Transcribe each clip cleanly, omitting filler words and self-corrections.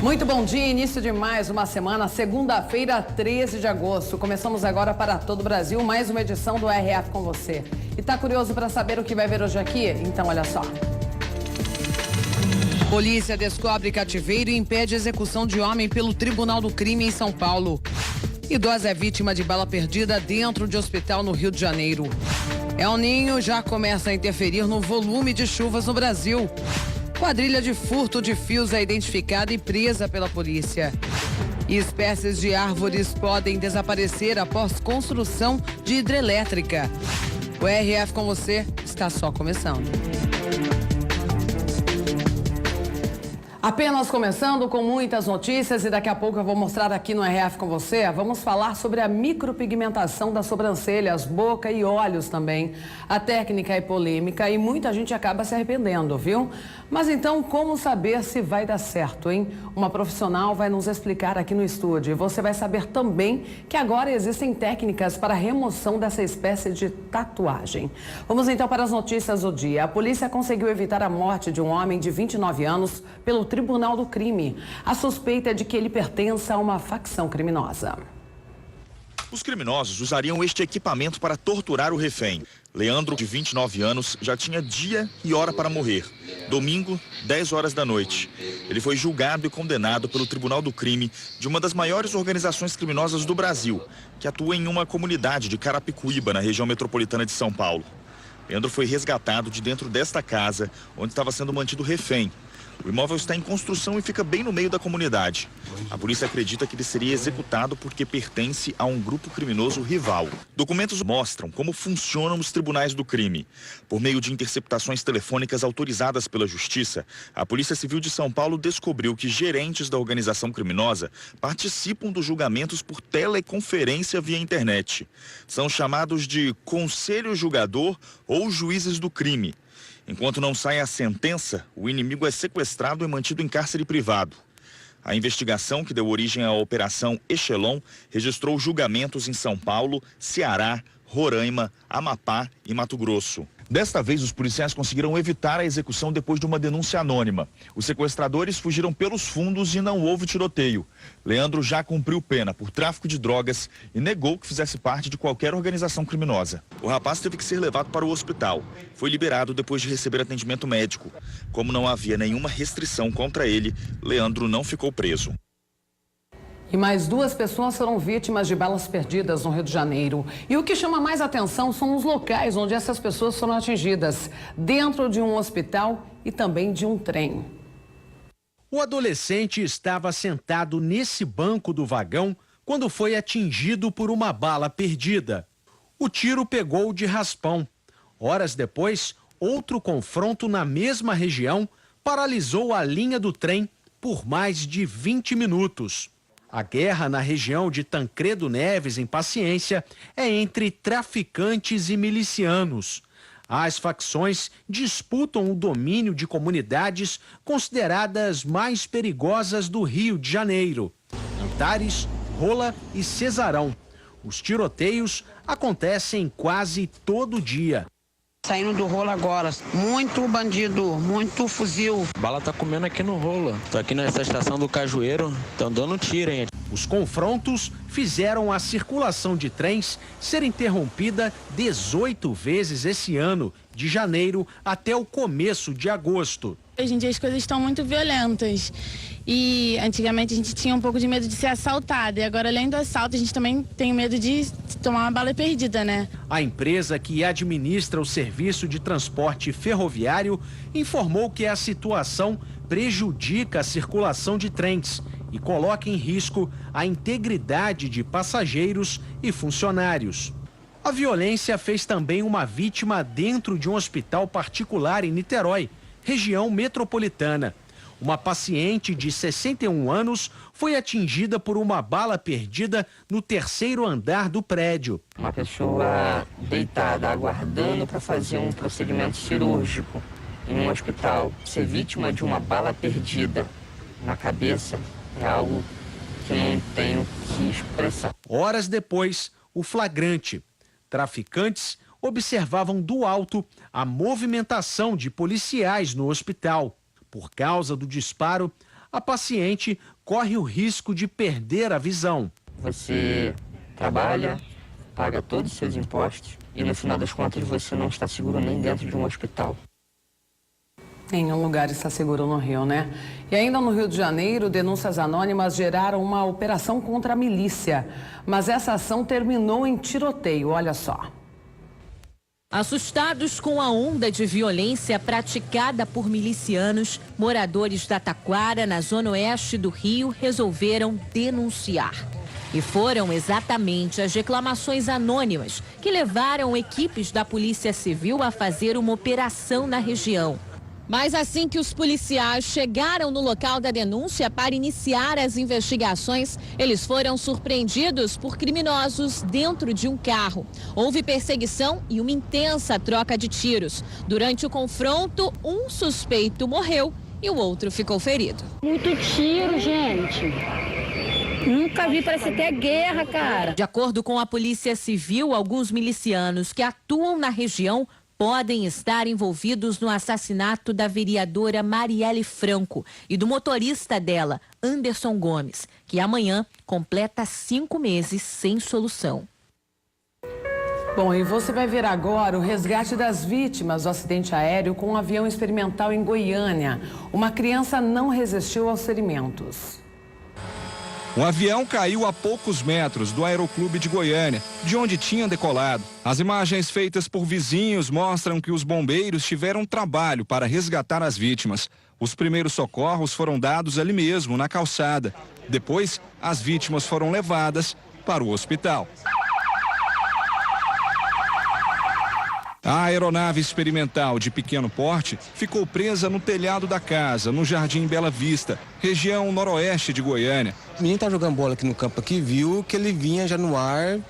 Muito bom dia, início de mais uma semana, segunda-feira, 13 de agosto. Começamos agora para todo o Brasil, mais uma edição do RF com você. E tá curioso para saber o que vai ver hoje aqui? Então olha só. Polícia descobre cativeiro e impede execução de homem pelo Tribunal do Crime em São Paulo. Idosa é vítima de bala perdida dentro de hospital no Rio de Janeiro. El Ninho já começa a interferir no volume de chuvas no Brasil. Quadrilha de furto de fios é identificada e presa pela polícia. E espécies de árvores podem desaparecer após construção de hidrelétrica. O RF com você está só começando. Apenas começando com muitas notícias e daqui a pouco eu vou mostrar aqui no RF com você. Vamos falar sobre a micropigmentação das sobrancelhas, boca e olhos também. A técnica é polêmica e muita gente acaba se arrependendo, viu? Mas então, como saber se vai dar certo, hein? Uma profissional vai nos explicar aqui no estúdio. E você vai saber também que agora existem técnicas para a remoção dessa espécie de tatuagem. Vamos então para as notícias do dia. A polícia conseguiu evitar a morte de um homem de 29 anos pelo Tribunal do Crime. A suspeita é de que ele pertença a uma facção criminosa. Os criminosos usariam este equipamento para torturar o refém. Leandro, de 29 anos, já tinha dia e hora para morrer. Domingo, 10 horas da noite. Ele foi julgado e condenado pelo Tribunal do Crime de uma das maiores organizações criminosas do Brasil, que atua em uma comunidade de Carapicuíba, na região metropolitana de São Paulo. Leandro foi resgatado de dentro desta casa, onde estava sendo mantido refém. O imóvel está em construção e fica bem no meio da comunidade. A polícia acredita que ele seria executado porque pertence a um grupo criminoso rival. Documentos mostram como funcionam os tribunais do crime. Por meio de interceptações telefônicas autorizadas pela Justiça, a Polícia Civil de São Paulo descobriu que gerentes da organização criminosa participam dos julgamentos por teleconferência via internet. São chamados de conselho julgador ou juízes do crime. Enquanto não sai a sentença, o inimigo é sequestrado e mantido em cárcere privado. A investigação que deu origem à Operação Echelon registrou julgamentos em São Paulo, Ceará, Roraima, Amapá e Mato Grosso. Desta vez, os policiais conseguiram evitar a execução depois de uma denúncia anônima. Os sequestradores fugiram pelos fundos e não houve tiroteio. Leandro já cumpriu pena por tráfico de drogas e negou que fizesse parte de qualquer organização criminosa. O rapaz teve que ser levado para o hospital. Foi liberado depois de receber atendimento médico. Como não havia nenhuma restrição contra ele, Leandro não ficou preso. E mais 2 pessoas foram vítimas de balas perdidas no Rio de Janeiro. E o que chama mais atenção são os locais onde essas pessoas foram atingidas. Dentro de um hospital e também de um trem. O adolescente estava sentado nesse banco do vagão quando foi atingido por uma bala perdida. O tiro pegou de raspão. Horas depois, outro confronto na mesma região paralisou a linha do trem por mais de 20 minutos. A guerra na região de Tancredo Neves, em Paciência, é entre traficantes e milicianos. As facções disputam o domínio de comunidades consideradas mais perigosas do Rio de Janeiro: Antares, Rola e Cesarão. Os tiroteios acontecem quase todo dia. Saindo do Rola agora, muito bandido, muito fuzil. Bala tá comendo aqui no Rola. Tô aqui nessa estação do Cajueiro, estão dando tiro, hein? Os confrontos fizeram a circulação de trens ser interrompida 18 vezes esse ano, de janeiro até o começo de agosto. Hoje em dia as coisas estão muito violentas e antigamente a gente tinha um pouco de medo de ser assaltada e agora, além do assalto, a gente também tem medo de tomar uma bala perdida, né? A empresa que administra o serviço de transporte ferroviário informou que a situação prejudica a circulação de trens e coloca em risco a integridade de passageiros e funcionários. A violência fez também uma vítima dentro de um hospital particular em Niterói, região metropolitana. Uma paciente de 61 anos foi atingida por uma bala perdida no 3º andar do prédio. Uma pessoa deitada, aguardando para fazer um procedimento cirúrgico em um hospital, ser vítima de uma bala perdida na cabeça é algo que não tenho que expressar. Horas depois, o flagrante. Traficantes observavam do alto a movimentação de policiais no hospital. Por causa do disparo, a paciente corre o risco de perder a visão. Você trabalha, paga todos os seus impostos e no final das contas você não está seguro nem dentro de um hospital. Nenhum lugar está seguro no Rio, né? E ainda no Rio de Janeiro, denúncias anônimas geraram uma operação contra a milícia. Mas essa ação terminou em tiroteio, olha só. Assustados com a onda de violência praticada por milicianos, moradores da Taquara, na zona oeste do Rio, resolveram denunciar. E foram exatamente as reclamações anônimas que levaram equipes da Polícia Civil a fazer uma operação na região. Mas assim que os policiais chegaram no local da denúncia para iniciar as investigações, eles foram surpreendidos por criminosos dentro de um carro. Houve perseguição e uma intensa troca de tiros. Durante o confronto, um suspeito morreu e o outro ficou ferido. Muito tiro, gente. Nunca vi, parece até guerra, cara. De acordo com a Polícia Civil, alguns milicianos que atuam na região podem estar envolvidos no assassinato da vereadora Marielle Franco e do motorista dela, Anderson Gomes, que amanhã completa 5 meses sem solução. Bom, e você vai ver agora o resgate das vítimas do acidente aéreo com um avião experimental em Goiânia. Uma criança não resistiu aos ferimentos. O avião caiu a poucos metros do Aeroclube de Goiânia, de onde tinha decolado. As imagens feitas por vizinhos mostram que os bombeiros tiveram trabalho para resgatar as vítimas. Os primeiros socorros foram dados ali mesmo, na calçada. Depois, as vítimas foram levadas para o hospital. A aeronave experimental de pequeno porte ficou presa no telhado da casa, no Jardim Bela Vista, região noroeste de Goiânia. O menino tá jogando bola aqui no campo, aqui, viu que ele vinha já no ar,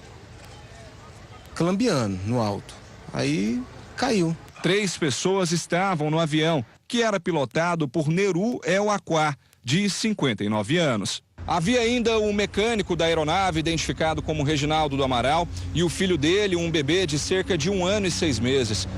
clambeando no alto. Aí caiu. 3 pessoas estavam no avião, que era pilotado por Neru El Aquá, de 59 anos. Havia ainda o mecânico da aeronave, identificado como Reginaldo do Amaral, e o filho dele, um bebê de cerca de 1 ano e 6 meses.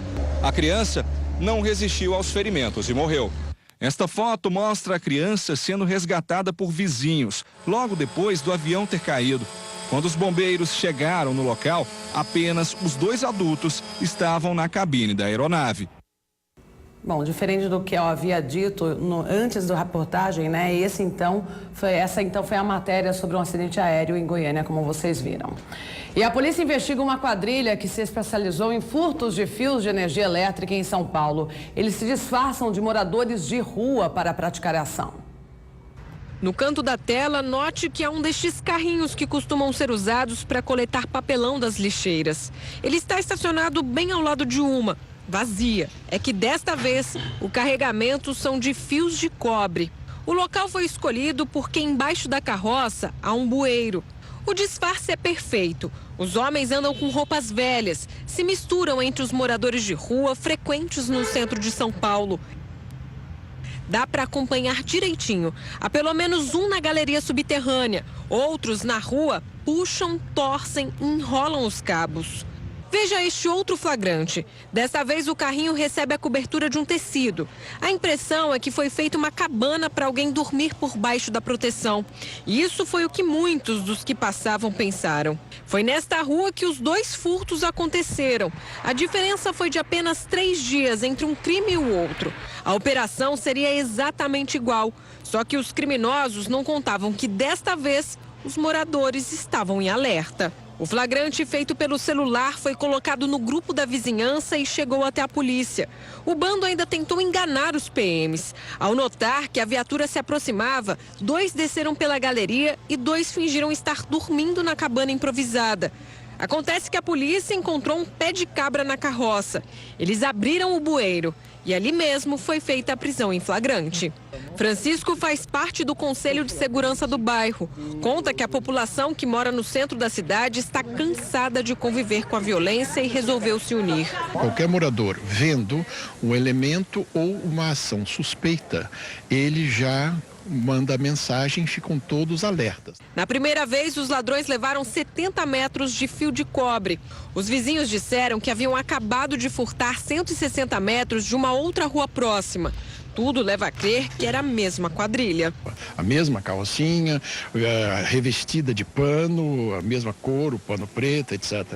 A criança não resistiu aos ferimentos e morreu. Esta foto mostra a criança sendo resgatada por vizinhos, logo depois do avião ter caído. Quando os bombeiros chegaram no local, apenas os 2 adultos estavam na cabine da aeronave. Bom, diferente do que eu havia dito antes da reportagem, né? Essa foi a matéria sobre um acidente aéreo em Goiânia, como vocês viram. E a polícia investiga uma quadrilha que se especializou em furtos de fios de energia elétrica em São Paulo. Eles se disfarçam de moradores de rua para praticar a ação. No canto da tela, note que há um destes carrinhos que costumam ser usados para coletar papelão das lixeiras. Ele está estacionado bem ao lado de uma, vazia. É que desta vez o carregamento são de fios de cobre. O local foi escolhido porque embaixo da carroça há um bueiro. O disfarce é perfeito. Os homens andam com roupas velhas, se misturam entre os moradores de rua frequentes no centro de São Paulo. Dá para acompanhar direitinho. Há pelo menos um na galeria subterrânea. Outros na rua puxam, torcem e enrolam os cabos. Veja este outro flagrante. Desta vez o carrinho recebe a cobertura de um tecido. A impressão é que foi feita uma cabana para alguém dormir por baixo da proteção. E isso foi o que muitos dos que passavam pensaram. Foi nesta rua que os 2 furtos aconteceram. A diferença foi de apenas 3 dias entre um crime e o outro. A operação seria exatamente igual, só que os criminosos não contavam que desta vez os moradores estavam em alerta. O flagrante feito pelo celular foi colocado no grupo da vizinhança e chegou até a polícia. O bando ainda tentou enganar os PMs. Ao notar que a viatura se aproximava, 2 desceram pela galeria e 2 fingiram estar dormindo na cabana improvisada. Acontece que a polícia encontrou um pé de cabra na carroça. Eles abriram o bueiro e ali mesmo foi feita a prisão em flagrante. Francisco faz parte do Conselho de Segurança do bairro. Conta que a população que mora no centro da cidade está cansada de conviver com a violência e resolveu se unir. Qualquer morador vendo um elemento ou uma ação suspeita, ele já manda mensagem, ficam todos alertas. Na primeira vez, os ladrões levaram 70 metros de fio de cobre. Os vizinhos disseram que haviam acabado de furtar 160 metros de uma outra rua próxima. Tudo leva a crer que era a mesma quadrilha. A mesma calcinha, revestida de pano, a mesma cor, o pano preto, etc.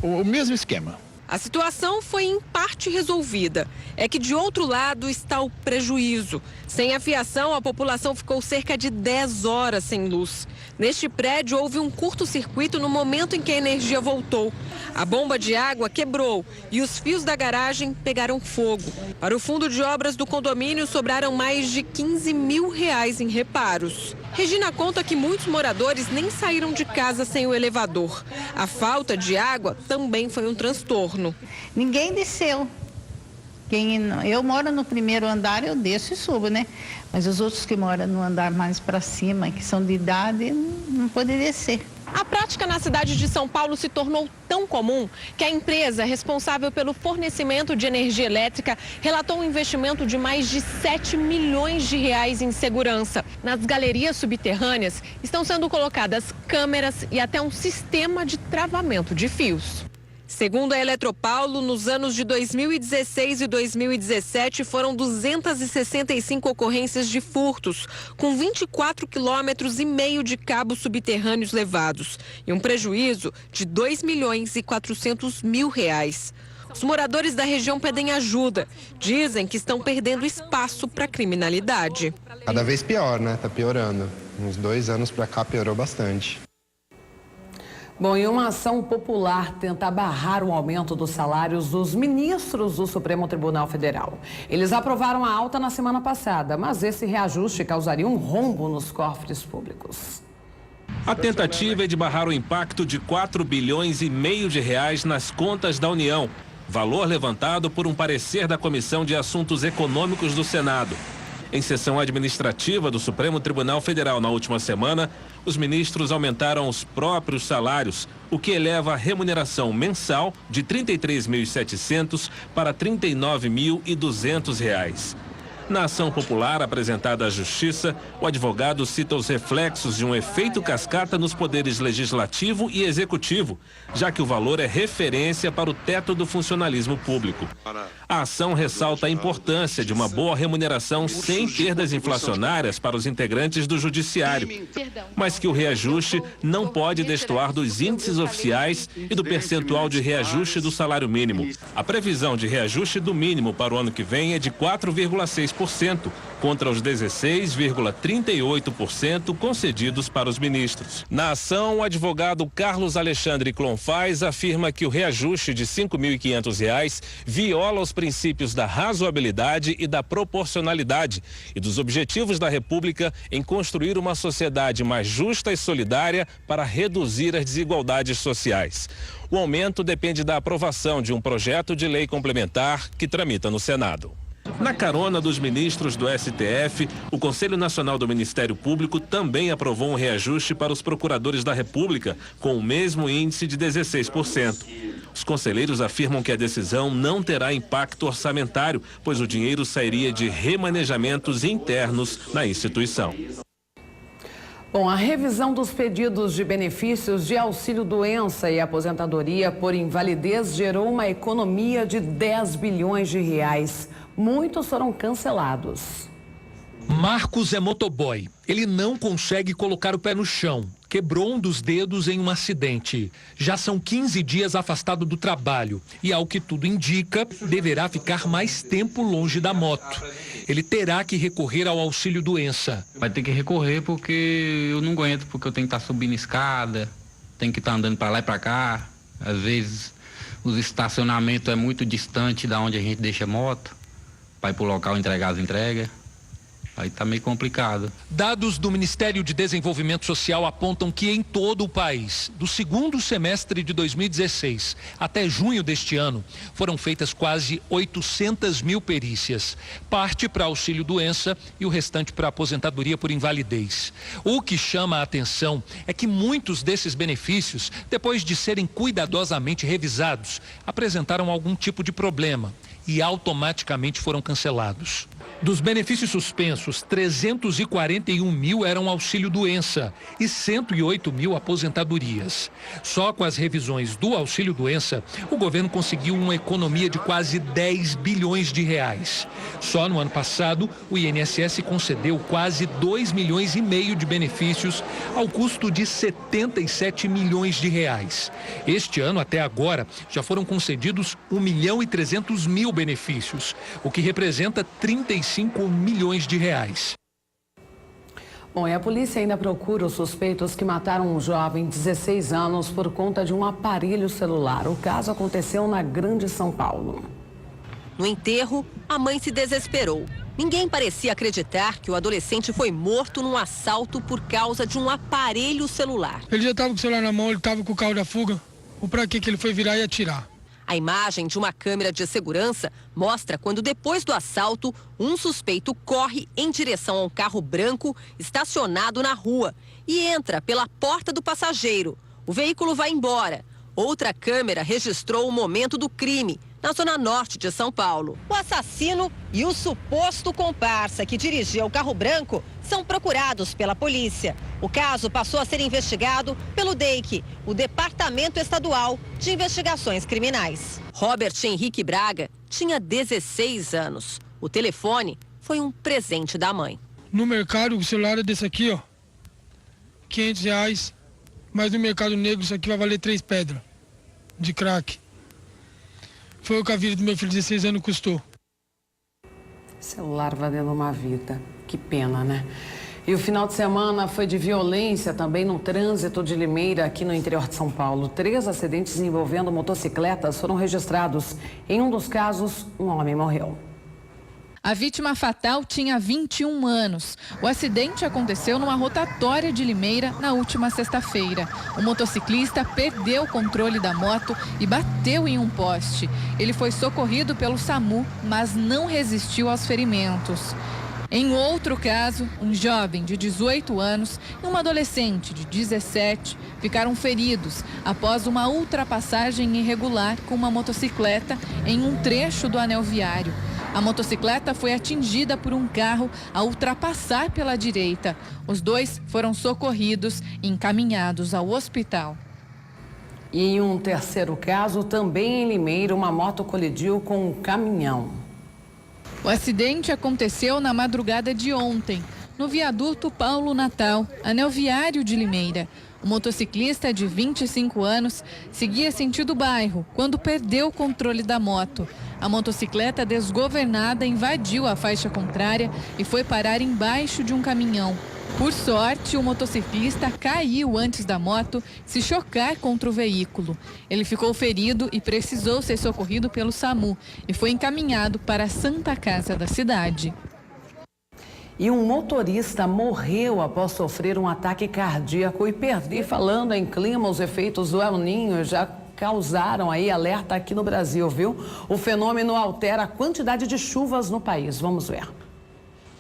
O mesmo esquema. A situação foi em parte resolvida. É que de outro lado está o prejuízo. Sem a fiação, a população ficou cerca de 10 horas sem luz. Neste prédio houve um curto-circuito no momento em que a energia voltou. A bomba de água quebrou e os fios da garagem pegaram fogo. Para o fundo de obras do condomínio sobraram mais de R$15 mil em reparos. Regina conta que muitos moradores nem saíram de casa sem o elevador. A falta de água também foi um transtorno. Ninguém desceu. Eu moro no primeiro andar, eu desço e subo, né? Mas os outros que moram no andar mais para cima, que são de idade, não podem descer. A prática na cidade de São Paulo se tornou tão comum que a empresa responsável pelo fornecimento de energia elétrica relatou um investimento de mais de R$7 milhões em segurança. Nas galerias subterrâneas estão sendo colocadas câmeras e até um sistema de travamento de fios. Segundo a Eletropaulo, nos anos de 2016 e 2017 foram 265 ocorrências de furtos, com 24,5 km de cabos subterrâneos levados e um prejuízo de R$2.400.000. Os moradores da região pedem ajuda. Dizem que estão perdendo espaço para a criminalidade. Cada vez pior, né? Tá piorando. Uns 2 anos para cá piorou bastante. Bom, e uma ação popular tenta barrar o aumento dos salários dos ministros do Supremo Tribunal Federal. Eles aprovaram a alta na semana passada, mas esse reajuste causaria um rombo nos cofres públicos. A tentativa é de barrar o impacto de R$4,5 bilhões nas contas da União, valor levantado por um parecer da Comissão de Assuntos Econômicos do Senado. Em sessão administrativa do Supremo Tribunal Federal na última semana, os ministros aumentaram os próprios salários, o que eleva a remuneração mensal de R$ 33.700 para R$ 39.200. Na ação popular apresentada à Justiça, o advogado cita os reflexos de um efeito cascata nos poderes legislativo e executivo, já que o valor é referência para o teto do funcionalismo público. A ação ressalta a importância de uma boa remuneração sem perdas inflacionárias para os integrantes do Judiciário, mas que o reajuste não pode destoar dos índices oficiais e do percentual de reajuste do salário mínimo. A previsão de reajuste do mínimo para o ano que vem é de 4,6%, contra os 16,38% concedidos para os ministros. Na ação, o advogado Carlos Alexandre Clonfaz afirma que o reajuste de R$ 5.500 viola os princípios da razoabilidade e da proporcionalidade e dos objetivos da República em construir uma sociedade mais justa e solidária para reduzir as desigualdades sociais. O aumento depende da aprovação de um projeto de lei complementar que tramita no Senado. Na carona dos ministros do STF, o Conselho Nacional do Ministério Público também aprovou um reajuste para os procuradores da República, com o mesmo índice de 16%. Os conselheiros afirmam que a decisão não terá impacto orçamentário, pois o dinheiro sairia de remanejamentos internos na instituição. Bom, a revisão dos pedidos de benefícios de auxílio-doença e aposentadoria por invalidez gerou uma economia de R$10 bilhões. Muitos foram cancelados. Marcos é motoboy. Ele não consegue colocar o pé no chão. Quebrou um dos dedos em um acidente. Já são 15 dias afastado do trabalho e, ao que tudo indica, deverá ficar mais tempo longe da moto. Ele terá que recorrer ao auxílio-doença. Vai ter que recorrer porque eu não aguento, porque eu tenho que estar subindo escada, tenho que estar andando para lá e para cá. Às vezes, os estacionamentos é muito distante da onde a gente deixa a moto, para ir para o local entregar as entregas. Aí tá meio complicado. Dados do Ministério de Desenvolvimento Social apontam que em todo o país, do segundo semestre de 2016 até junho deste ano, foram feitas quase 800 mil perícias. Parte para auxílio-doença e o restante para aposentadoria por invalidez. O que chama a atenção é que muitos desses benefícios, depois de serem cuidadosamente revisados, apresentaram algum tipo de problema e automaticamente foram cancelados. Dos benefícios suspensos, 341 mil eram auxílio-doença e 108 mil aposentadorias. Só com as revisões do auxílio-doença, o governo conseguiu uma economia de quase 10 bilhões de reais. Só no ano passado, o INSS concedeu quase 2 milhões e meio de benefícios ao custo de 77 milhões de reais. Este ano, até agora, já foram concedidos 1.300.000 benefícios, o que representa 35 milhões de reais. Bom, e a polícia ainda procura os suspeitos que mataram um jovem de 16 anos por conta de um aparelho celular. O caso aconteceu na Grande São Paulo. No enterro, a mãe se desesperou. Ninguém parecia acreditar que o adolescente foi morto num assalto por causa de um aparelho celular. Ele já estava com o celular na mão, ele estava com o carro da fuga. Ou para que ele foi virar e atirar? A imagem de uma câmera de segurança mostra quando, depois do assalto, um suspeito corre em direção a um carro branco estacionado na rua e entra pela porta do passageiro. O veículo vai embora. Outra câmera registrou o momento do crime, na zona norte de São Paulo. O assassino e o suposto comparsa que dirigia o carro branco são procurados pela polícia. O caso passou a ser investigado pelo DEIC, o Departamento Estadual de Investigações Criminais. Robert Henrique Braga tinha 16 anos. O telefone foi um presente da mãe. No mercado, o celular é desse aqui, ó, R$500, mas no mercado negro isso aqui vai valer 3 pedras de crack. Foi o que a vida do meu filho de 16 anos custou. Celular valendo uma vida. Que pena, né? E o final de semana foi de violência também no trânsito de Limeira, aqui no interior de São Paulo. 3 acidentes envolvendo motocicletas foram registrados. Em um dos casos, um homem morreu. A vítima fatal tinha 21 anos. O acidente aconteceu numa rotatória de Limeira na última sexta-feira. O motociclista perdeu o controle da moto e bateu em um poste. Ele foi socorrido pelo SAMU, mas não resistiu aos ferimentos. Em outro caso, um jovem de 18 anos e uma adolescente de 17 ficaram feridos após uma ultrapassagem irregular com uma motocicleta em um trecho do anel viário. A motocicleta foi atingida por um carro ao ultrapassar pela direita. Os dois foram socorridos e encaminhados ao hospital. E em um terceiro caso, também em Limeira, uma moto colidiu com um caminhão. O acidente aconteceu na madrugada de ontem, no viaduto Paulo Natal, anel viário de Limeira. O motociclista de 25 anos seguia sentido bairro quando perdeu o controle da moto. A motocicleta desgovernada invadiu a faixa contrária e foi parar embaixo de um caminhão. Por sorte, o motociclista caiu antes da moto se chocar contra o veículo. Ele ficou ferido e precisou ser socorrido pelo SAMU e foi encaminhado para a Santa Casa da cidade. E um motorista morreu após sofrer um ataque cardíaco e falando em clima, os efeitos do El Niño já causaram aí alerta aqui no Brasil, viu? O fenômeno altera a quantidade de chuvas no país. Vamos ver.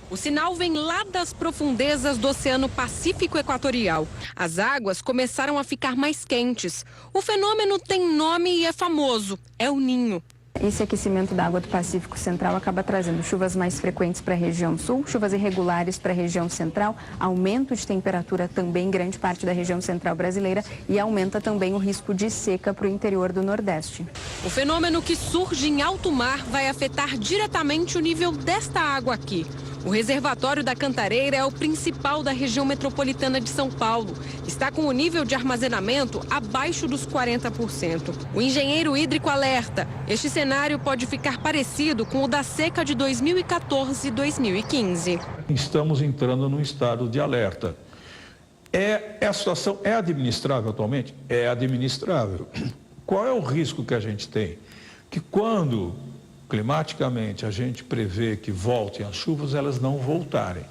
O sinal vem lá das profundezas do Oceano Pacífico Equatorial. As águas começaram a ficar mais quentes. O fenômeno tem nome e é famoso, El Niño. Esse aquecimento da água do Pacífico Central acaba trazendo chuvas mais frequentes para a região sul, chuvas irregulares para a região central, aumento de temperatura também em grande parte da região central brasileira e aumenta também o risco de seca para o interior do Nordeste. O fenômeno que surge em alto mar vai afetar diretamente o nível desta água aqui. O reservatório da Cantareira é o principal da região metropolitana de São Paulo. Está com o nível de armazenamento abaixo dos 40%. O engenheiro hídrico alerta: este cenário pode ficar parecido com o da seca de 2014 e 2015. Estamos entrando num estado de alerta. A situação é administrável atualmente? É administrável. Qual é o risco que a gente tem? Que quando climaticamente a gente prevê que voltem as chuvas, elas não voltarem.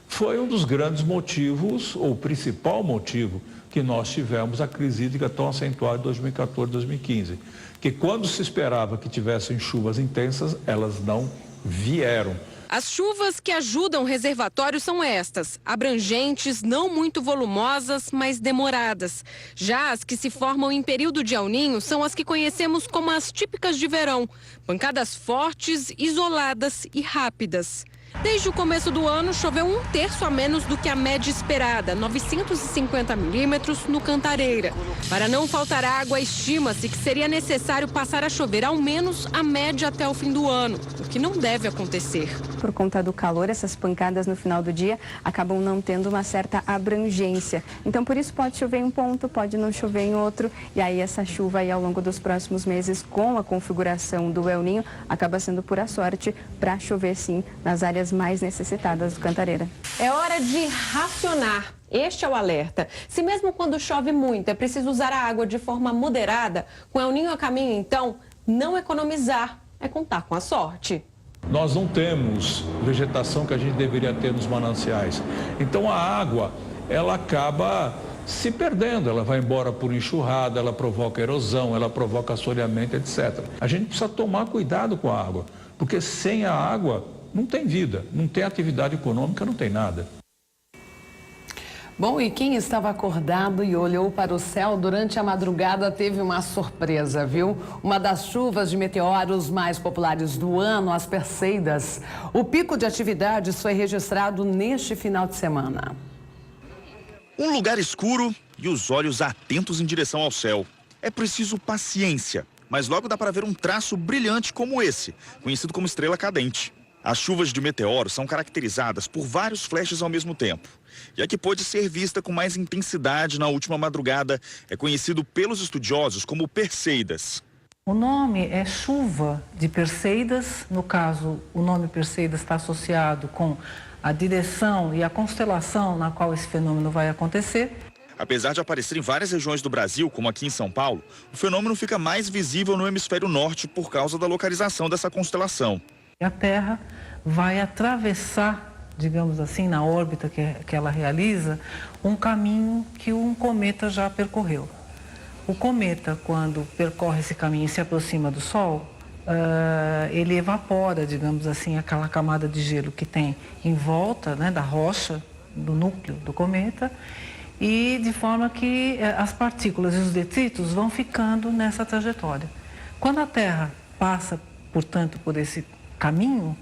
Foi um dos grandes motivos, ou o principal motivo, que nós tivemos a crise hídrica tão acentuada em 2014 e 2015. Que quando se esperava que tivessem chuvas intensas, elas não vieram. As chuvas que ajudam o reservatório são estas, abrangentes, não muito volumosas, mas demoradas. Já as que se formam em período de El Niño são as que conhecemos como as típicas de verão, pancadas fortes, isoladas e rápidas. Desde o começo do ano, choveu 1/3 a menos do que a média esperada, 950 milímetros no Cantareira. Para não faltar água, estima-se que seria necessário passar a chover ao menos a média até o fim do ano, o que não deve acontecer. Por conta do calor, essas pancadas no final do dia acabam não tendo uma certa abrangência. Então, por isso pode chover em um ponto, pode não chover em outro. E aí essa chuva aí ao longo dos próximos meses, com a configuração do El Niño, acaba sendo pura sorte para chover sim nas áreas mais necessitadas do Cantareira. É hora de racionar. Este é o alerta. Se mesmo quando chove muito é preciso usar a água de forma moderada, com El Niño a caminho, então, não economizar, é contar com a sorte. Nós não temos vegetação que a gente deveria ter nos mananciais. Então a água, ela acaba se perdendo, ela vai embora por enxurrada, ela provoca erosão, ela provoca assoreamento, etc. A gente precisa tomar cuidado com a água, porque sem a água não tem vida, não tem atividade econômica, não tem nada. Bom, e quem estava acordado e olhou para o céu durante a madrugada teve uma surpresa, viu? Uma das chuvas de meteoros mais populares do ano, as Perseidas. O pico de atividades foi registrado neste final de semana. Um lugar escuro e os olhos atentos em direção ao céu. É preciso paciência, mas logo dá para ver um traço brilhante como esse, conhecido como estrela cadente. As chuvas de meteoros são caracterizadas por vários flashes ao mesmo tempo. E a que pôde ser vista com mais intensidade na última madrugada é conhecido pelos estudiosos como Perseidas. O nome é chuva de Perseidas. No caso, o nome Perseidas está associado com a direção e a constelação na qual esse fenômeno vai acontecer. Apesar de aparecer em várias regiões do Brasil, como aqui em São Paulo, o fenômeno fica mais visível no hemisfério norte por causa da localização dessa constelação. A Terra vai atravessar, digamos assim, na órbita que ela realiza, um caminho que um cometa já percorreu. O cometa, quando percorre esse caminho e se aproxima do Sol, ele evapora, digamos assim, aquela camada de gelo que tem em volta, né, da rocha, do núcleo do cometa, e de forma que as partículas e os detritos vão ficando nessa trajetória. Quando a Terra passa, portanto, por esse caminho,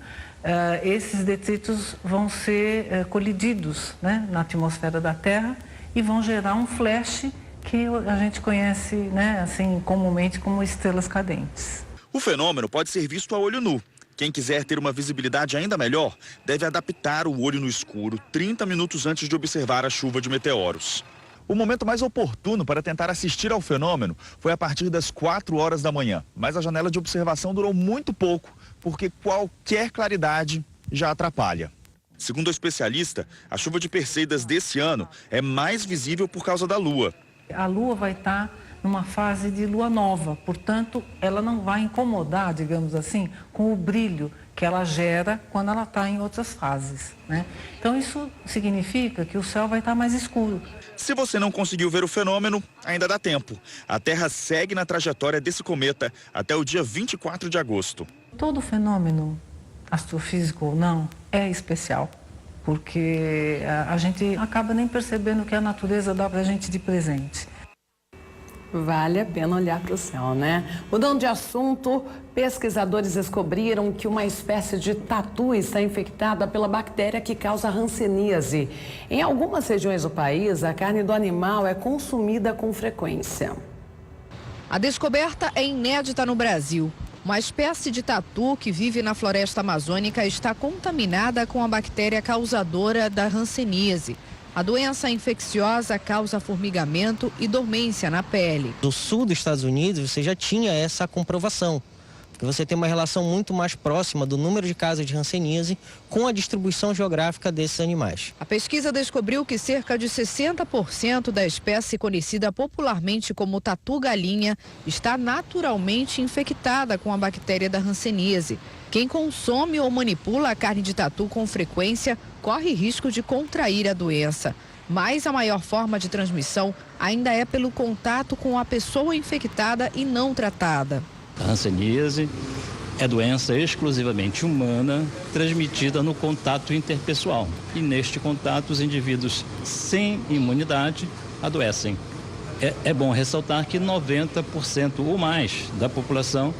esses detritos vão ser colididos, né, na atmosfera da Terra e vão gerar um flash que a gente conhece, né, assim, comumente como estrelas cadentes. O fenômeno pode ser visto a olho nu. Quem quiser ter uma visibilidade ainda melhor, deve adaptar o olho no escuro 30 minutos antes de observar a chuva de meteoros. O momento mais oportuno para tentar assistir ao fenômeno foi a partir das 4 horas da manhã, mas a janela de observação durou muito pouco, porque qualquer claridade já atrapalha. Segundo o especialista, a chuva de Perseidas desse ano é mais visível por causa da Lua. A Lua vai estar numa fase de lua nova, portanto, ela não vai incomodar, digamos assim, com o brilho que ela gera quando ela está em outras fases, né? Então, isso significa que o céu vai estar mais escuro. Se você não conseguiu ver o fenômeno, ainda dá tempo. A Terra segue na trajetória desse cometa até o dia 24 de agosto. Todo fenômeno, astrofísico ou não, é especial, porque a gente acaba nem percebendo o que a natureza dá para a gente de presente. Vale a pena olhar para o céu, né? Mudando de assunto, pesquisadores descobriram que uma espécie de tatu está infectada pela bactéria que causa hanseníase. Em algumas regiões do país, a carne do animal é consumida com frequência. A descoberta é inédita no Brasil. Uma espécie de tatu que vive na floresta amazônica está contaminada com a bactéria causadora da hanseníase. A doença infecciosa causa formigamento e dormência na pele. No sul dos Estados Unidos, você já tinha essa comprovação. Você tem uma relação muito mais próxima do número de casos de hanseníase com a distribuição geográfica desses animais. A pesquisa descobriu que cerca de 60% da espécie conhecida popularmente como tatu-galinha está naturalmente infectada com a bactéria da hanseníase. Quem consome ou manipula a carne de tatu com frequência corre risco de contrair a doença. Mas a maior forma de transmissão ainda é pelo contato com a pessoa infectada e não tratada. A hanseníase é doença exclusivamente humana, transmitida no contato interpessoal. E neste contato, os indivíduos sem imunidade adoecem. É bom ressaltar que 90% ou mais da população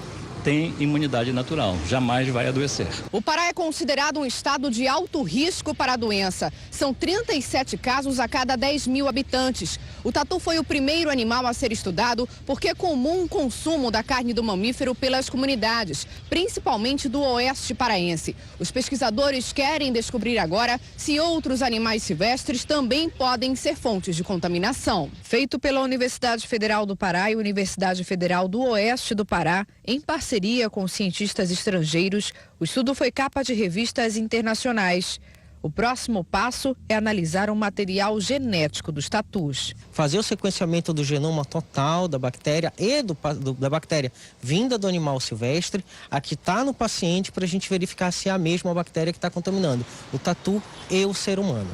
tem imunidade natural, jamais vai adoecer. O Pará é considerado um estado de alto risco para a doença. São 37 casos a cada 10 mil habitantes. O tatu foi o primeiro animal a ser estudado porque é comum o consumo da carne do mamífero pelas comunidades, principalmente do oeste paraense. Os pesquisadores querem descobrir agora se outros animais silvestres também podem ser fontes de contaminação. Feito pela Universidade Federal do Pará e Universidade Federal do Oeste do Pará, em parceria com cientistas estrangeiros, o estudo foi capa de revistas internacionais. O próximo passo é analisar o material genético dos tatus. Fazer o sequenciamento do genoma total da bactéria e da bactéria vinda do animal silvestre, a que está no paciente, para a gente verificar se é a mesma bactéria que está contaminando o tatu e o ser humano.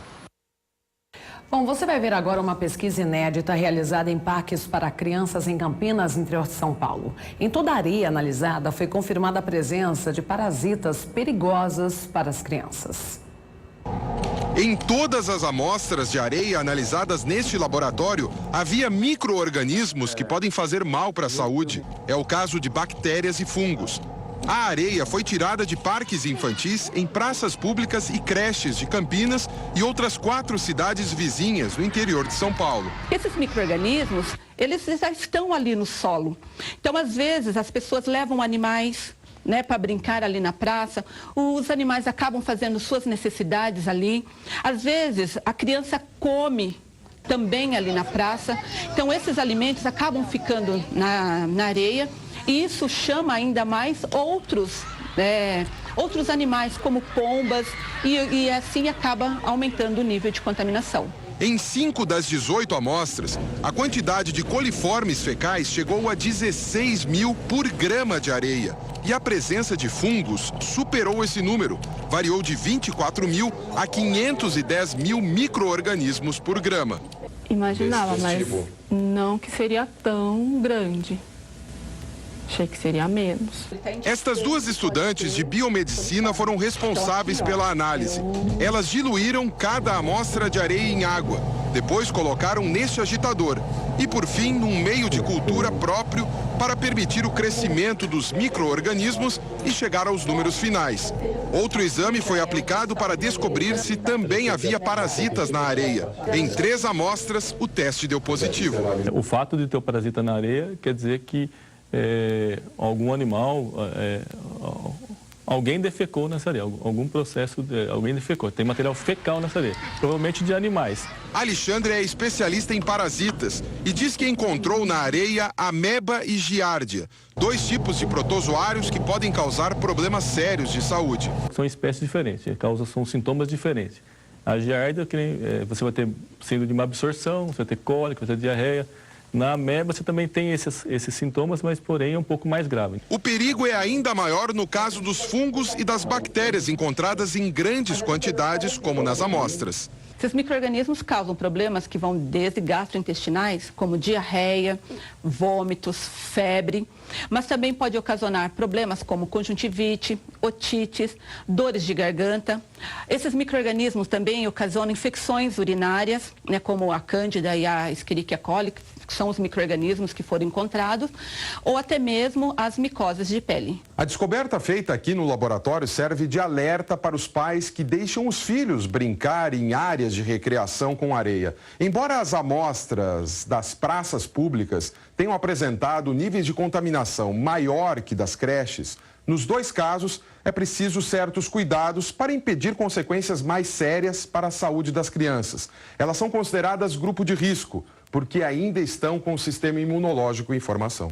Bom, você vai ver agora uma pesquisa inédita realizada em parques para crianças em Campinas, interior de São Paulo. Em toda a areia analisada foi confirmada a presença de parasitas perigosas para as crianças. Em todas as amostras de areia analisadas neste laboratório, havia micro-organismos que podem fazer mal para a saúde. É o caso de bactérias e fungos. A areia foi tirada de parques infantis em praças públicas e creches de Campinas e outras 4 cidades vizinhas no interior de São Paulo. Esses micro-organismos, eles já estão ali no solo. Então, às vezes, as pessoas levam animais, né, para brincar ali na praça, os animais acabam fazendo suas necessidades ali. Às vezes, a criança come também ali na praça. Então, esses alimentos acabam ficando na areia e isso chama ainda mais outros animais, como pombas, e assim acaba aumentando o nível de contaminação. Em 5 das 18 amostras, a quantidade de coliformes fecais chegou a 16 mil por grama de areia. E a presença de fungos superou esse número. Variou de 24 mil a 510 mil micro-organismos por grama. Imaginava, mas não que seria tão grande. Achei que seria menos. Estas 2 estudantes de biomedicina foram responsáveis pela análise. Elas diluíram cada amostra de areia em água. Depois colocaram neste agitador. E, por fim, num meio de cultura próprio para permitir o crescimento dos micro-organismos e chegar aos números finais. Outro exame foi aplicado para descobrir se também havia parasitas na areia. Em 3 amostras, o teste deu positivo. O fato de ter o parasita na areia quer dizer que algum animal, alguém defecou nessa areia, algum processo, alguém defecou, tem material fecal nessa areia, provavelmente de animais. Alexandre é especialista em parasitas e diz que encontrou na areia ameba e giardia, 2 tipos de protozoários que podem causar problemas sérios de saúde. São espécies diferentes, são sintomas diferentes. A giardia, você vai ter síndrome de má absorção, você vai ter cólica, vai ter diarreia. Na ameba você também tem esses sintomas, mas porém é um pouco mais grave. O perigo é ainda maior no caso dos fungos e das bactérias encontradas em grandes quantidades, como nas amostras. Esses micro-organismos causam problemas que vão desde gastrointestinais, como diarreia, vômitos, febre, mas também pode ocasionar problemas como conjuntivite, otites, dores de garganta. Esses micro-organismos também ocasionam infecções urinárias, né, como a Cândida e a Escherichia coli, que são os micro-organismos que foram encontrados, ou até mesmo as micoses de pele. A descoberta feita aqui no laboratório serve de alerta para os pais que deixam os filhos brincar em áreas de recreação com areia. Embora as amostras das praças públicas tenham apresentado níveis de contaminação maior que das creches, nos 2 casos é preciso certos cuidados para impedir consequências mais sérias para a saúde das crianças. Elas são consideradas grupo de risco, porque ainda estão com o sistema imunológico em formação.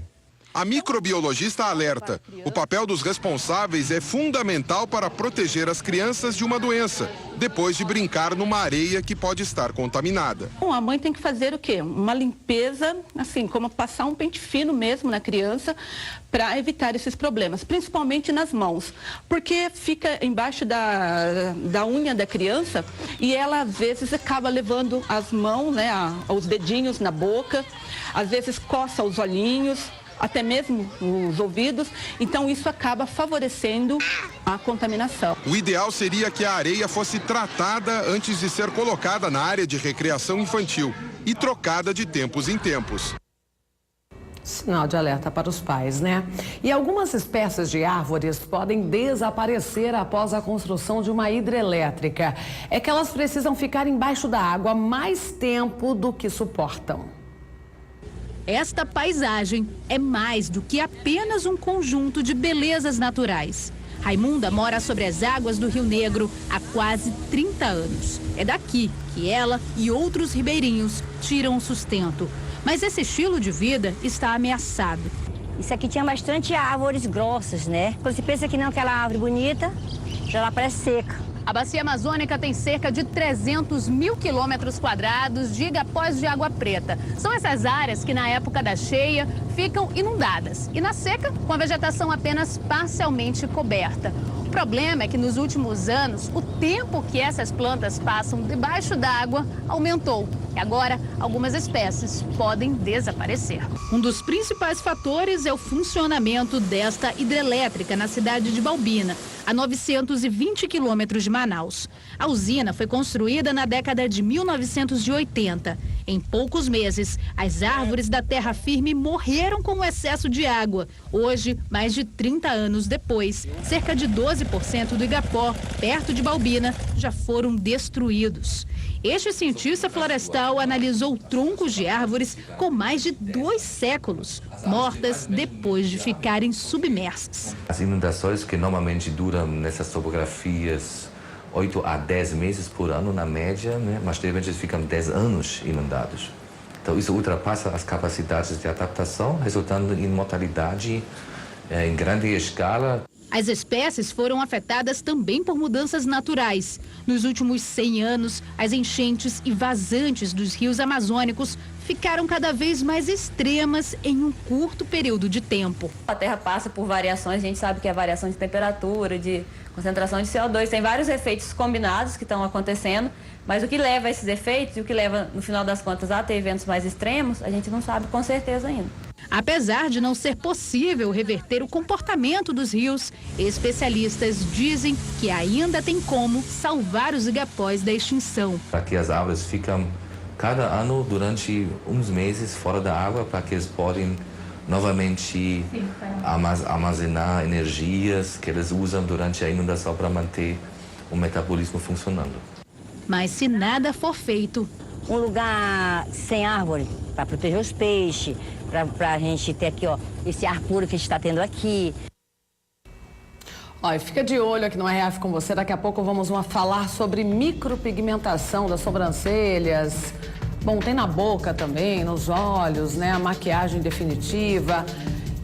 A microbiologista alerta: o papel dos responsáveis é fundamental para proteger as crianças de uma doença, depois de brincar numa areia que pode estar contaminada. Bom, a mãe tem que fazer o quê? Uma limpeza, assim, como passar um pente fino mesmo na criança, para evitar esses problemas, principalmente nas mãos, porque fica embaixo da unha da criança e ela às vezes acaba levando as mãos, né, os dedinhos na boca, às vezes coça os olhinhos, até mesmo os ouvidos, então isso acaba favorecendo a contaminação. O ideal seria que a areia fosse tratada antes de ser colocada na área de recreação infantil e trocada de tempos em tempos. Sinal de alerta para os pais, né? E algumas espécies de árvores podem desaparecer após a construção de uma hidrelétrica. É que elas precisam ficar embaixo da água mais tempo do que suportam. Esta paisagem é mais do que apenas um conjunto de belezas naturais. Raimunda mora sobre as águas do Rio Negro há quase 30 anos. É daqui que ela e outros ribeirinhos tiram o sustento. Mas esse estilo de vida está ameaçado. Isso aqui tinha bastante árvores grossas, né? Quando você pensa que não, aquela árvore bonita, já ela parece seca. A bacia amazônica tem cerca de 300 mil quilômetros quadrados de igapós de água preta. São essas áreas que na época da cheia ficam inundadas e na seca com a vegetação apenas parcialmente coberta. O problema é que nos últimos anos o tempo que essas plantas passam debaixo d'água aumentou. E agora algumas espécies podem desaparecer. Um dos principais fatores é o funcionamento desta hidrelétrica na cidade de Balbina, a 920 quilômetros de Manaus. A usina foi construída na década de 1980. Em poucos meses, as árvores da terra firme morreram com o excesso de água. Hoje, mais de 30 anos depois, cerca de 12% do igapó, perto de Balbina, já foram destruídos. Este cientista florestal analisou troncos de árvores com mais de 2 séculos, mortas depois de ficarem submersas. As inundações que normalmente duram nessas topografias 8 a 10 meses por ano na média, né? Mas de repente ficam 10 anos inundados. Então isso ultrapassa as capacidades de adaptação, resultando em mortalidade em grande escala. As espécies foram afetadas também por mudanças naturais. Nos últimos 100 anos, as enchentes e vazantes dos rios amazônicos ficaram cada vez mais extremas em um curto período de tempo. A Terra passa por variações, a gente sabe que é variação de temperatura, de concentração de CO2, tem vários efeitos combinados que estão acontecendo, mas o que leva a esses efeitos e o que leva, no final das contas, a ter eventos mais extremos, a gente não sabe com certeza ainda. Apesar de não ser possível reverter o comportamento dos rios, especialistas dizem que ainda tem como salvar os igapós da extinção. Aqui as árvores ficam cada ano durante uns meses fora da água para que eles podem novamente armazenar energias que eles usam durante a inundação para manter o metabolismo funcionando. Mas se nada for feito... Um lugar sem árvore para proteger os peixes, para a gente ter aqui, ó, esse ar puro que a gente está tendo aqui. Olha, fica de olho aqui no RF com você. Daqui a pouco vamos falar sobre micropigmentação das sobrancelhas. Bom, tem na boca também, nos olhos, né? A maquiagem definitiva.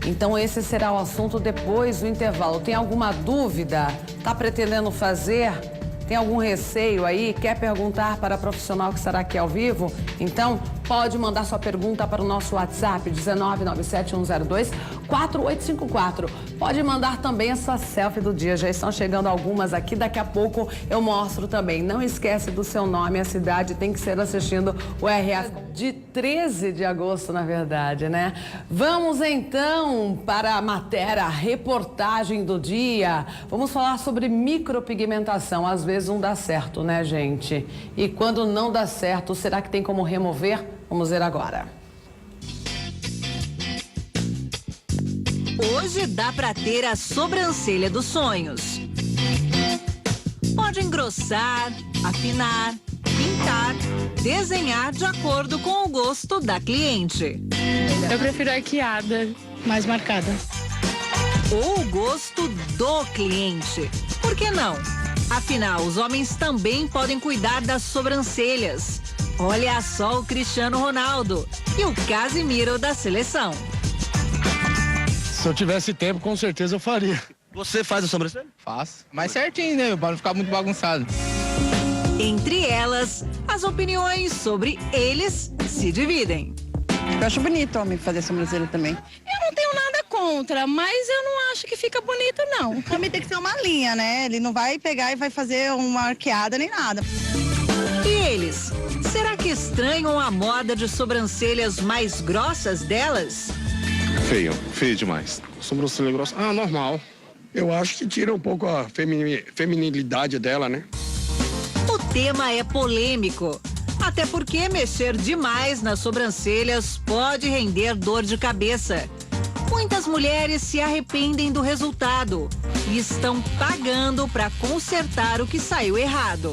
Então esse será o assunto depois do intervalo. Tem alguma dúvida? Tá pretendendo fazer? Tem algum receio aí? Quer perguntar para a profissional que estará aqui ao vivo? Então, pode mandar sua pergunta para o nosso WhatsApp, 1997102-4854. Pode mandar também a sua selfie do dia. Já estão chegando algumas aqui. Daqui a pouco eu mostro também. Não esquece do seu nome, a cidade. Tem que ser assistindo o RF de 13 de agosto, na verdade, né? Vamos então para a matéria, a reportagem do dia. Vamos falar sobre micropigmentação. Às vezes não dá certo, né, gente? E quando não dá certo, será que tem como remover? Vamos ver agora. Hoje dá pra ter a sobrancelha dos sonhos. Pode engrossar, afinar, pintar, desenhar de acordo com o gosto da cliente. Eu prefiro arqueada, mais marcada. Ou o gosto do cliente. Por que não? Afinal, os homens também podem cuidar das sobrancelhas. Olha só o Cristiano Ronaldo e o Casimiro da seleção. Se eu tivesse tempo, com certeza eu faria. Você faz a sobrancelha? Faço. Mas certinho, né? Para não ficar muito bagunçado. Entre elas, as opiniões sobre eles se dividem. Eu acho bonito homem fazer sobrancelha também. Eu não tenho nada contra, mas eu não acho que fica bonito, não. O homem tem que ser uma linha, né? Ele não vai pegar e vai fazer uma arqueada nem nada. E eles? Será que estranham a moda de sobrancelhas mais grossas delas? Feio demais. Sobrancelha grossa, normal. Eu acho que tira um pouco a feminilidade dela, né? O tema é polêmico. Até porque mexer demais nas sobrancelhas pode render dor de cabeça. Muitas mulheres se arrependem do resultado e estão pagando para consertar o que saiu errado.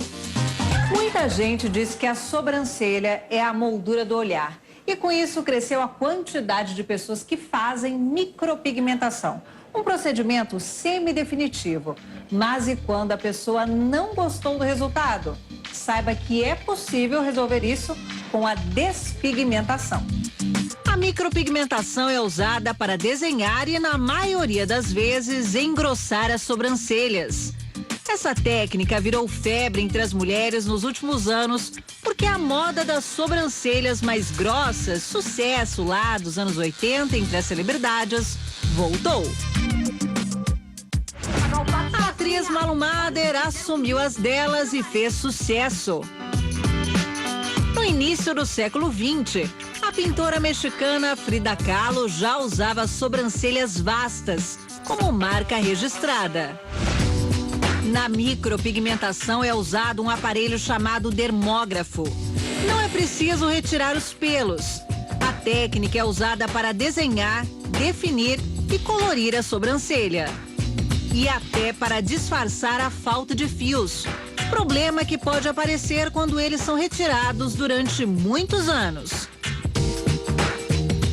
Muita gente diz que a sobrancelha é a moldura do olhar. E com isso cresceu a quantidade de pessoas que fazem micropigmentação. Um procedimento semidefinitivo. Mas e quando a pessoa não gostou do resultado? Saiba que é possível resolver isso com a despigmentação. A micropigmentação é usada para desenhar e, na maioria das vezes, engrossar as sobrancelhas. Essa técnica virou febre entre as mulheres nos últimos anos porque a moda das sobrancelhas mais grossas, sucesso lá dos anos 80 entre as celebridades, voltou. A atriz Malu Mader assumiu as delas e fez sucesso. No início do século XX, a pintora mexicana Frida Kahlo já usava sobrancelhas vastas como marca registrada. Na micropigmentação é usado um aparelho chamado dermógrafo. Não é preciso retirar os pelos. A técnica é usada para desenhar, definir e colorir a sobrancelha. E até para disfarçar a falta de fios. Problema que pode aparecer quando eles são retirados durante muitos anos.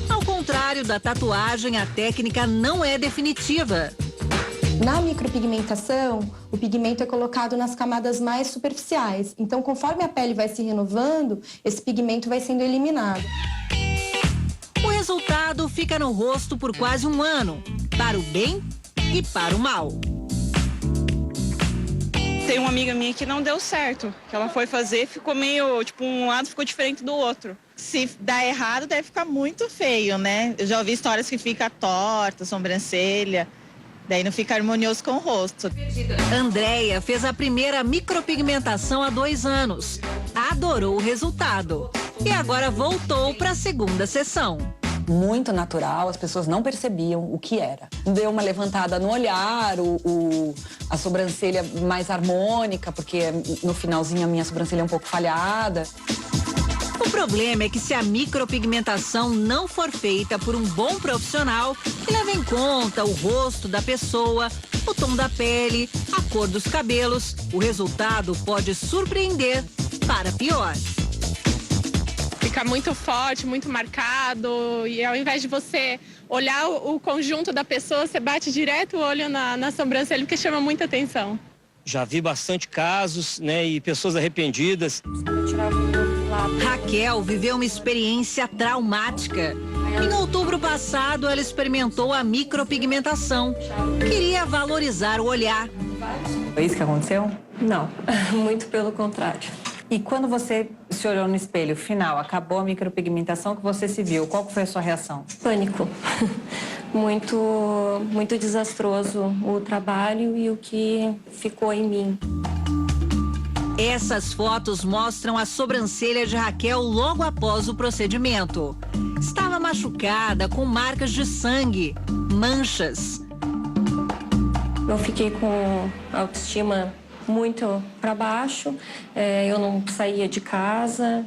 Ao contrário da tatuagem, a técnica não é definitiva. Na micropigmentação, o pigmento é colocado nas camadas mais superficiais. Então, conforme a pele vai se renovando, esse pigmento vai sendo eliminado. O resultado fica no rosto por quase um ano, para o bem e para o mal. Tem uma amiga minha que não deu certo, que ela foi fazer, ficou meio, tipo, um lado ficou diferente do outro. Se dá errado, deve ficar muito feio, né? Eu já ouvi histórias que fica torta, sobrancelha. Daí não fica harmonioso com o rosto. Andréia fez a primeira micropigmentação há 2 anos. Adorou o resultado. E agora voltou para a segunda sessão. Muito natural, as pessoas não percebiam o que era. Deu uma levantada no olhar, a sobrancelha mais harmônica, porque no finalzinho a minha sobrancelha é um pouco falhada. O problema é que se a micropigmentação não for feita por um bom profissional, que leva em conta o rosto da pessoa, o tom da pele, a cor dos cabelos, o resultado pode surpreender para pior. Fica muito forte, muito marcado, e ao invés de você olhar o conjunto da pessoa, você bate direto o olho na sobrancelha, porque chama muita atenção. Já vi bastante casos, né, e pessoas arrependidas. Raquel viveu uma experiência traumática. Em outubro passado, ela experimentou a micropigmentação. Queria valorizar o olhar. Foi isso que aconteceu? Não, muito pelo contrário. E quando você se olhou no espelho, final, acabou a micropigmentação que você se viu, qual foi a sua reação? Pânico. Muito desastroso o trabalho e o que ficou em mim. Essas fotos mostram a sobrancelha de Raquel logo após o procedimento. Estava machucada, com marcas de sangue, manchas. Eu fiquei com a autoestima muito para baixo, eu não saía de casa,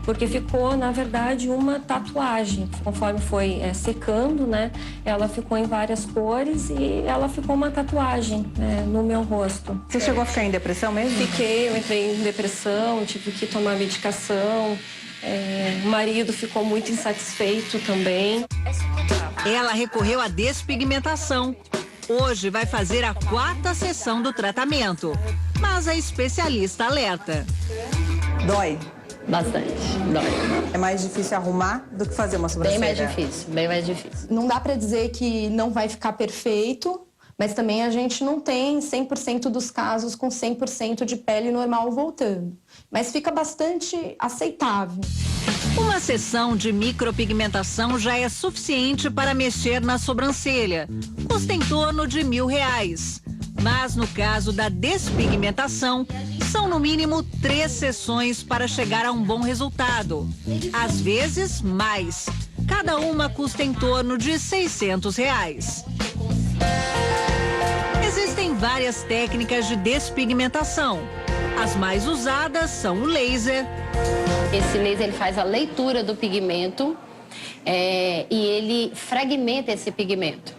porque ficou, na verdade, uma tatuagem. Conforme foi secando, né, ela ficou em várias cores e ela ficou uma tatuagem no meu rosto. Você chegou a ficar em depressão mesmo? Fiquei, eu entrei em depressão, tive que tomar medicação. O marido ficou muito insatisfeito também. Ela recorreu à despigmentação. Hoje vai fazer a 4ª sessão do tratamento, mas a especialista alerta. Dói? Bastante, dói. É mais difícil arrumar do que fazer uma sobrancelha? Bem mais difícil. Não dá para dizer que não vai ficar perfeito, mas também a gente não tem 100% dos casos com 100% de pele normal voltando. Mas fica bastante aceitável. Uma sessão de micropigmentação já é suficiente para mexer na sobrancelha. Custa em torno de R$1.000. Mas no caso da despigmentação, são no mínimo 3 sessões para chegar a um bom resultado. Às vezes, mais. Cada uma custa em torno de R$600. Existem várias técnicas de despigmentação. As mais usadas são o laser. Esse laser ele faz a leitura do pigmento e ele fragmenta esse pigmento.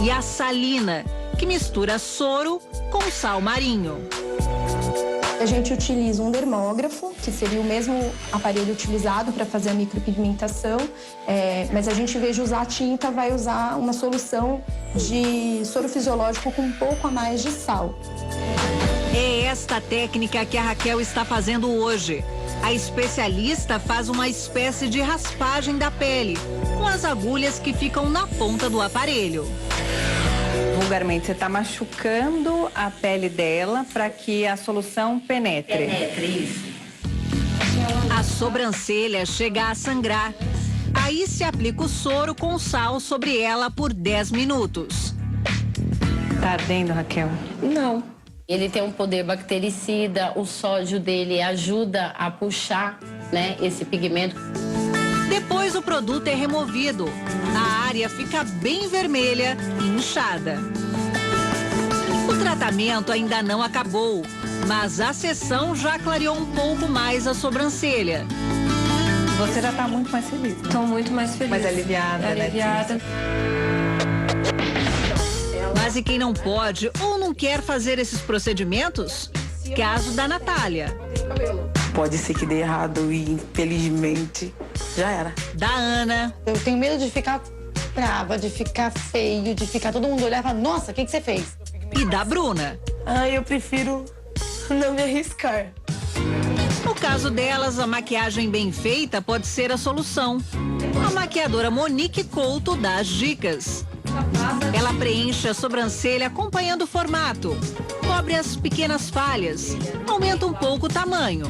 E a salina, que mistura soro com sal marinho. A gente utiliza um dermógrafo, que seria o mesmo aparelho utilizado para fazer a micropigmentação, mas a gente, em vez de usar tinta, vai usar uma solução de soro fisiológico com um pouco a mais de sal. É esta técnica que a Raquel está fazendo hoje. A especialista faz uma espécie de raspagem da pele, com as agulhas que ficam na ponta do aparelho. Vulgarmente, você está machucando a pele dela para que a solução penetre. Penetre, isso. A sobrancelha chega a sangrar. Aí se aplica o soro com sal sobre ela por 10 minutos. Tá ardendo, Raquel? Não. Ele tem um poder bactericida, o sódio dele ajuda a puxar, né, esse pigmento. Depois o produto é removido. A área fica bem vermelha e inchada. O tratamento ainda não acabou, mas a sessão já clareou um pouco mais a sobrancelha. Você já está muito mais feliz. Estou muito mais feliz. Mais aliviada, aliviada. né? Mas e quem não pode ou não quer fazer esses procedimentos? Caso da Natália. Pode ser que dê errado e, infelizmente, já era. Da Ana. Eu tenho medo de ficar brava, de ficar feio, de ficar todo mundo olhar e falar, nossa, o que você fez? E da Bruna. Eu prefiro não me arriscar. No caso delas, a maquiagem bem feita pode ser a solução. A maquiadora Monique Couto dá as dicas. Ela preenche a sobrancelha acompanhando o formato, cobre as pequenas falhas, aumenta um pouco o tamanho.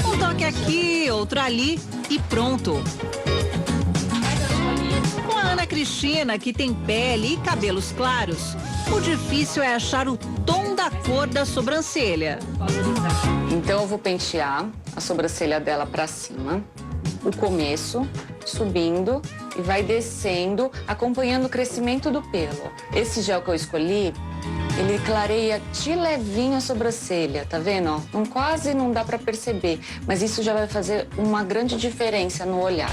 Um toque aqui, outro ali e pronto. Com a Ana Cristina, que tem pele e cabelos claros, o difícil é achar o tom da cor da sobrancelha. Então eu vou pentear a sobrancelha dela pra cima, o começo, subindo e vai descendo, acompanhando o crescimento do pelo. Esse gel que eu escolhi, ele clareia de levinho a sobrancelha, tá vendo? Quase não dá pra perceber, mas isso já vai fazer uma grande diferença no olhar.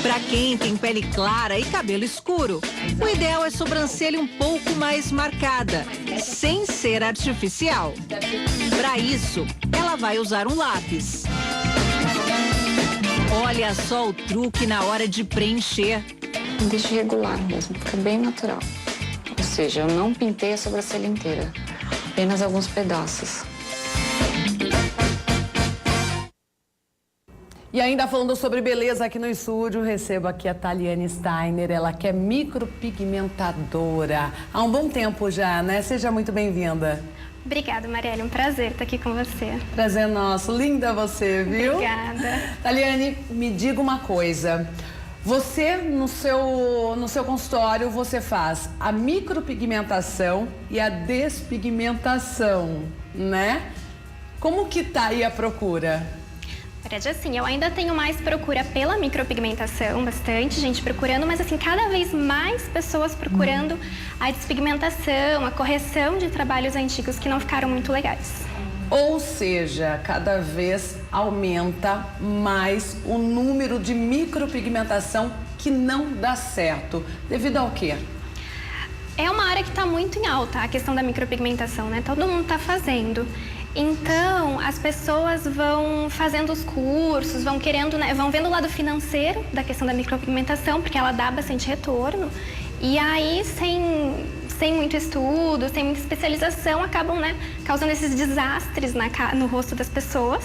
Pra quem tem pele clara e cabelo escuro, o ideal é sobrancelha um pouco mais marcada, sem ser artificial. Pra isso, ela vai usar um lápis. Olha só o truque na hora de preencher. Deixa regular mesmo, fica bem natural. Ou seja, eu não pintei a sobrancelha inteira, apenas alguns pedaços. E ainda falando sobre beleza aqui no estúdio, recebo aqui a Taliane Steiner, ela que é micropigmentadora. Há um bom tempo já, né? Seja muito bem-vinda. Obrigada, Marielle. Um prazer estar aqui com você. Prazer nosso. Linda você, viu? Obrigada. Taliane, me diga uma coisa. Você, no seu consultório, você faz a micropigmentação e a despigmentação, né? Como que tá aí a procura? Na verdade, assim, eu ainda tenho mais procura pela micropigmentação, bastante gente procurando, mas assim, cada vez mais pessoas procurando a despigmentação, a correção de trabalhos antigos que não ficaram muito legais. Ou seja, cada vez aumenta mais o número de micropigmentação que não dá certo. Devido ao quê? É uma área que está muito em alta, a questão da micropigmentação, né? Todo mundo está fazendo. Então, as pessoas vão fazendo os cursos, vão querendo, né, vão vendo o lado financeiro da questão da micropigmentação, porque ela dá bastante retorno. E aí, sem muito estudo, sem muita especialização, acabam, né, causando esses desastres no rosto das pessoas.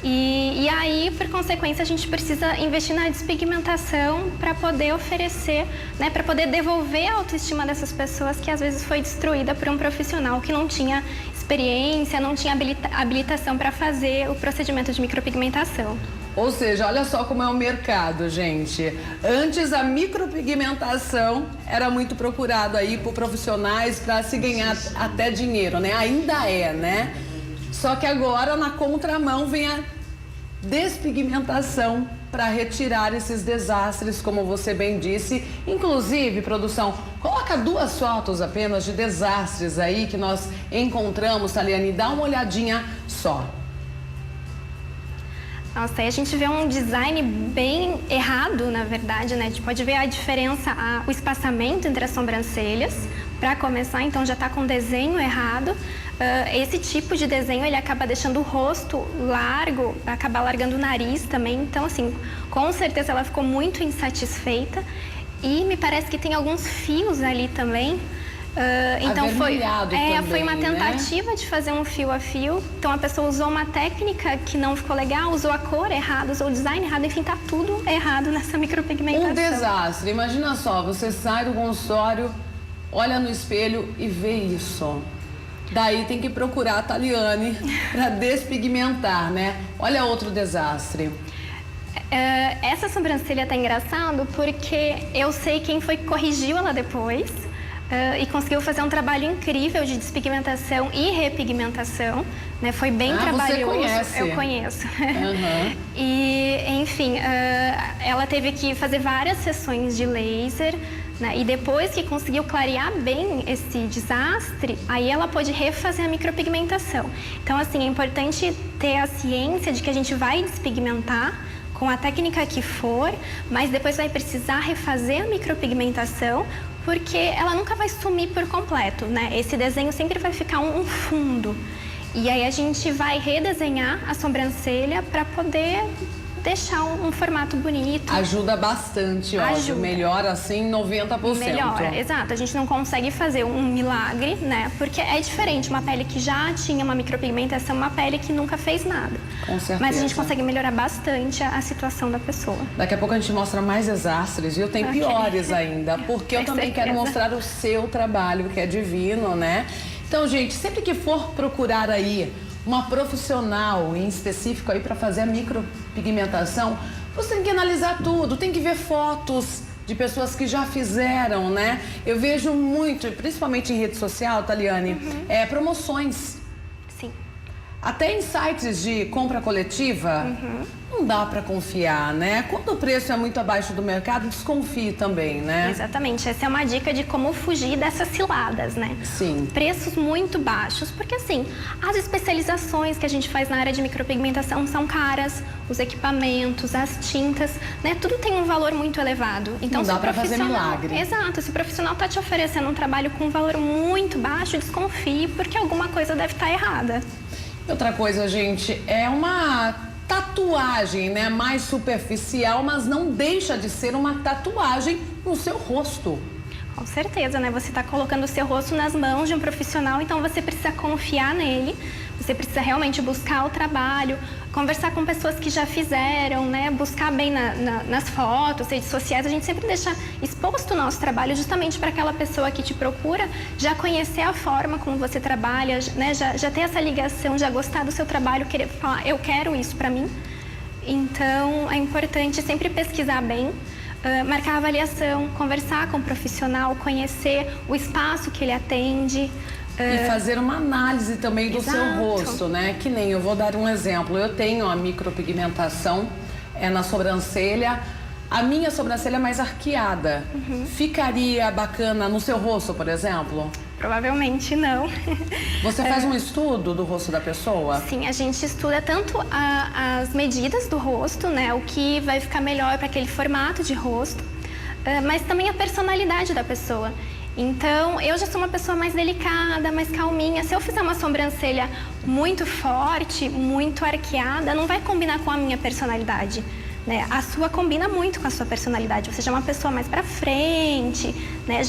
E aí, por consequência, a gente precisa investir na despigmentação para poder oferecer, né, para poder devolver a autoestima dessas pessoas que às vezes foi destruída por um profissional que não tinha experiência, não tinha habilitação para fazer o procedimento de micropigmentação. Ou seja, olha só como é o mercado, gente. Antes a micropigmentação era muito procurado aí por profissionais para se ganhar até dinheiro, né? Ainda é, né? Só que agora na contramão vem a despigmentação para retirar esses desastres, como você bem disse. Inclusive, produção, coloca Coloca 2 fotos apenas de desastres aí que nós encontramos, Taliane. Dá uma olhadinha só. Nossa, aí a gente vê um design bem errado, na verdade, né? A gente pode ver a diferença, o espaçamento entre as sobrancelhas, para começar, então já está com o desenho errado. Esse tipo de desenho, ele acaba deixando o rosto largo, acaba largando o nariz também. Então, assim, com certeza ela ficou muito insatisfeita. E me parece que tem alguns fios ali também. Então foi uma tentativa de fazer um fio a fio. Então a pessoa usou uma técnica que não ficou legal, usou a cor errada, usou o design errado, enfim, tá tudo errado nessa micropigmentação. Um desastre. Imagina só, você sai do consultório, olha no espelho e vê isso. Daí tem que procurar a Taliane para despigmentar, né? Olha outro desastre. Essa sobrancelha tá engraçado porque eu sei quem foi que corrigiu ela depois. E conseguiu fazer um trabalho incrível de despigmentação e repigmentação, né? Foi bem trabalhoso. Você conhece. Eu conheço. Uhum. E, enfim, ela teve que fazer várias sessões de laser, né? E depois que conseguiu clarear bem esse desastre, aí ela pôde refazer a micropigmentação. Então, assim, é importante ter a ciência de que a gente vai despigmentar com a técnica que for, mas depois vai precisar refazer a micropigmentação, porque ela nunca vai sumir por completo, né? Esse desenho sempre vai ficar um fundo. E aí a gente vai redesenhar a sobrancelha para poder deixar um formato bonito. Ajuda bastante, ó. Melhora assim 90%. Melhora, exato. A gente não consegue fazer um milagre, né? Porque é diferente uma pele que já tinha uma micropigmentação, uma pele que nunca fez nada. Com certeza. Mas a gente consegue melhorar bastante a situação da pessoa. Daqui a pouco a gente mostra mais desastres, viu? Tem piores ainda, porque eu também quero mostrar o seu trabalho, que é divino, né? Então, gente, sempre que for procurar aí uma profissional em específico aí para fazer a micropigmentação, você tem que analisar tudo, tem que ver fotos de pessoas que já fizeram, né? Eu vejo muito, principalmente em rede social, Taliane, promoções. Sim. Até em sites de compra coletiva, não dá para confiar, né? Quando o preço é muito abaixo do mercado, desconfie também, né? Exatamente. Essa é uma dica de como fugir dessas ciladas, né? Sim. Preços muito baixos, porque assim, as especializações que a gente faz na área de micropigmentação são caras, os equipamentos, as tintas, né? Tudo tem um valor muito elevado. Então, não dá para fazer milagre. Exato. Se o profissional tá te oferecendo um trabalho com um valor muito baixo, desconfie, porque alguma coisa deve estar errada. Outra coisa, gente, é uma tatuagem, né? Mais superficial, mas não deixa de ser uma tatuagem no seu rosto. Com certeza, né? Você está colocando o seu rosto nas mãos de um profissional, então você precisa confiar nele, você precisa realmente buscar o trabalho, conversar com pessoas que já fizeram, né? Buscar bem nas fotos, redes sociais. A gente sempre deixa exposto o nosso trabalho justamente para aquela pessoa que te procura já conhecer a forma como você trabalha, né? Já ter essa ligação, já gostar do seu trabalho, querer falar, eu quero isso para mim. Então, é importante sempre pesquisar bem, marcar avaliação, conversar com o profissional, conhecer o espaço que ele atende. E fazer uma análise também do seu rosto, né? Que nem, eu vou dar um exemplo, eu tenho a micropigmentação na sobrancelha, a minha sobrancelha é mais arqueada. Ficaria bacana no seu rosto, por exemplo? Provavelmente não. Você faz um estudo do rosto da pessoa? Sim, a gente estuda tanto as medidas do rosto, né? O que vai ficar melhor para aquele formato de rosto, mas também a personalidade da pessoa. Então, eu já sou uma pessoa mais delicada, mais calminha. Se eu fizer uma sobrancelha muito forte, muito arqueada, não vai combinar com a minha personalidade, né? A sua combina muito com a sua personalidade. Você já é uma pessoa mais pra frente, né?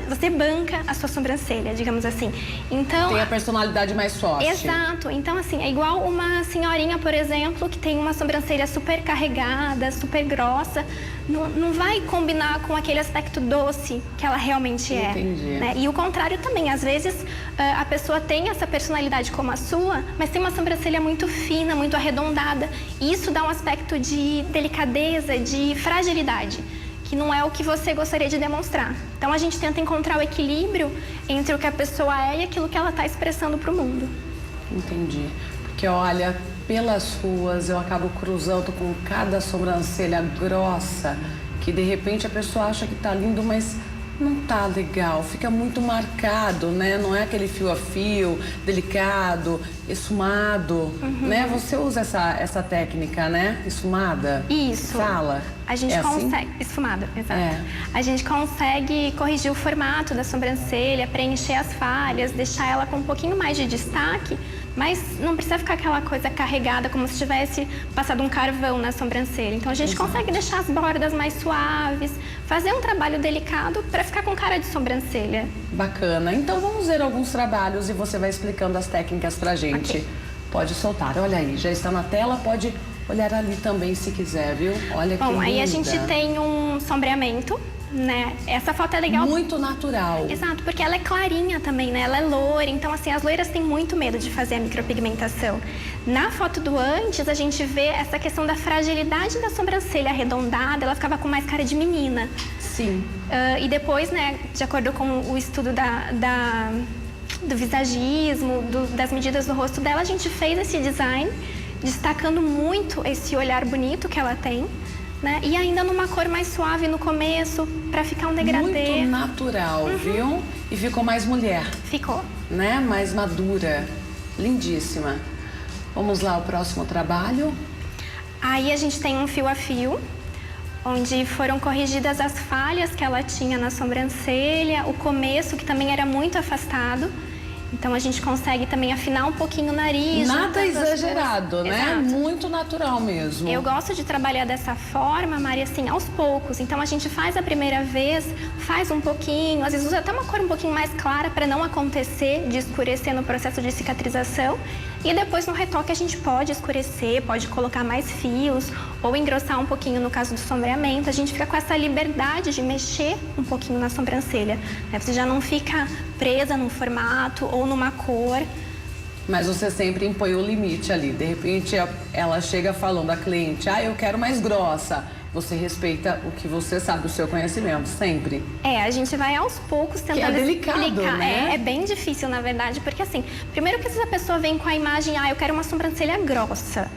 Você banca a sua sobrancelha, digamos assim. Então, tem a personalidade mais forte. Exato. Então, assim, é igual uma senhorinha, por exemplo, que tem uma sobrancelha super carregada, super grossa. Não vai combinar com aquele aspecto doce que ela realmente é. Entendi. Né? E o contrário também. Às vezes, a pessoa tem essa personalidade como a sua, mas tem uma sobrancelha muito fina, muito arredondada. E isso dá um aspecto de delicadeza, de fragilidade, que não é o que você gostaria de demonstrar. Então, a gente tenta encontrar o equilíbrio entre o que a pessoa é e aquilo que ela está expressando para o mundo. Entendi. Porque, olha, pelas ruas eu acabo cruzando com cada sobrancelha grossa, que de repente a pessoa acha que tá lindo, mas Não tá legal, fica muito marcado, né? Não é aquele fio a fio, delicado, esfumado, né? Você usa essa técnica, né? Esfumada? Isso. Fala. A gente consegue... Esfumada, exato. A gente consegue corrigir o formato da sobrancelha, preencher as falhas, deixar ela com um pouquinho mais de destaque, mas não precisa ficar aquela coisa carregada, como se tivesse passado um carvão na sobrancelha. Então a gente consegue deixar as bordas mais suaves, fazer um trabalho delicado para ficar com cara de sobrancelha. Bacana. Então vamos ver alguns trabalhos e você vai explicando as técnicas pra gente. Pode soltar. Olha aí, já está na tela, pode olhar ali também se quiser, viu? Olha que linda. Bom, aí a gente tem um sombreamento, né? Essa foto é legal. Muito natural. Exato, porque ela é clarinha também, né? Ela é loira, então assim, as loiras têm muito medo de fazer a micropigmentação. Na foto do antes, a gente vê essa questão da fragilidade da sobrancelha arredondada, ela ficava com mais cara de menina. Sim. E depois, né, de acordo com o estudo do visagismo, das medidas do rosto dela, a gente fez esse design, destacando muito esse olhar bonito que ela tem. Né? E ainda numa cor mais suave no começo, pra ficar um degradê. Muito natural, viu? E ficou mais mulher. Ficou. Né? Mais madura. Lindíssima. Vamos lá, o próximo trabalho. Aí a gente tem um fio a fio, onde foram corrigidas as falhas que ela tinha na sobrancelha, o começo, que também era muito afastado. Então a gente consegue também afinar um pouquinho o nariz. Nada exagerado, né? Exato. Muito natural mesmo. Eu gosto de trabalhar dessa forma, Mari, assim, aos poucos. Então a gente faz a primeira vez, faz um pouquinho, às vezes usa até uma cor um pouquinho mais clara para não acontecer de escurecer no processo de cicatrização. E depois no retoque a gente pode escurecer, pode colocar mais fios ou engrossar um pouquinho no caso do sombreamento. A gente fica com essa liberdade de mexer um pouquinho na sobrancelha, né? Você já não fica presa num formato ou numa cor. Mas você sempre impõe o limite ali. De repente ela chega falando à cliente, eu quero mais grossa. Você respeita o que você sabe, o seu conhecimento, sempre. A gente vai aos poucos tentando delicado, explicar. Né? É bem difícil, na verdade, porque assim, primeiro que essa pessoa vem com a imagem, eu quero uma sobrancelha grossa.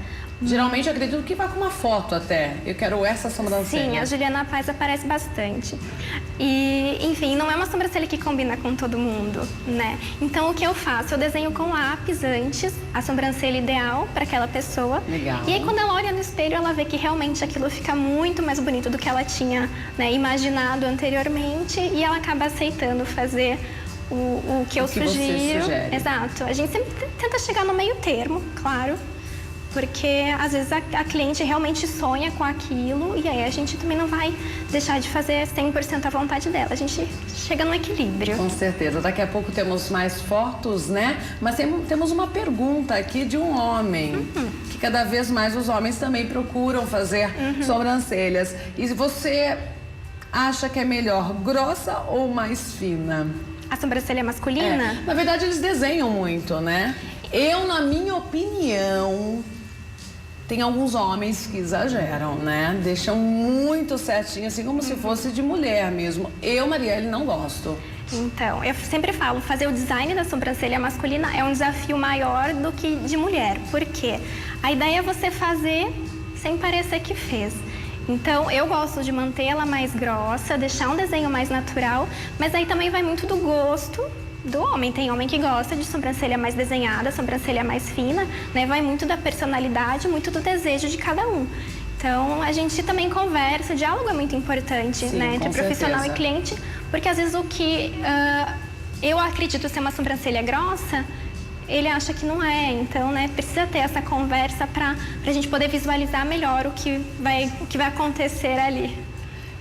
Geralmente eu acredito que vai com uma foto até. Eu quero essa sobrancelha. Sim, a Juliana Paz aparece bastante. E, enfim, não é uma sobrancelha que combina com todo mundo, né? Então, o que eu faço? Eu desenho com lápis antes a sobrancelha ideal para aquela pessoa. Legal. E aí, quando ela olha no espelho, ela vê que realmente aquilo fica muito mais bonito do que ela tinha, né, imaginado anteriormente. E ela acaba aceitando fazer o que eu sugiro. Você sugere. Exato. A gente sempre tenta chegar no meio termo, claro. Porque às vezes a cliente realmente sonha com aquilo e aí a gente também não vai deixar de fazer 100% à vontade dela. A gente chega no equilíbrio. Com certeza. Daqui a pouco temos mais fotos, né? Mas temos uma pergunta aqui de um homem. Que cada vez mais os homens também procuram fazer sobrancelhas. E você acha que é melhor grossa ou mais fina? A sobrancelha masculina? Na verdade, eles desenham muito, né? Eu, na minha opinião... Tem alguns homens que exageram, né? Deixam muito certinho, assim como se fosse de mulher mesmo. Eu, Marielle, não gosto. Então, eu sempre falo, fazer o design da sobrancelha masculina é um desafio maior do que de mulher. Por quê? A ideia é você fazer sem parecer que fez. Então, eu gosto de manter ela mais grossa, deixar um desenho mais natural, mas aí também vai muito do gosto do homem. Tem homem que gosta de sobrancelha mais desenhada, sobrancelha mais fina, né? Vai muito da personalidade, muito do desejo de cada um. Então, a gente também conversa, o diálogo é muito importante, né? Entre profissional e cliente, porque às vezes o que eu acredito ser uma sobrancelha grossa, ele acha que não é. Então, né, precisa ter essa conversa para a gente poder visualizar melhor o que vai acontecer ali.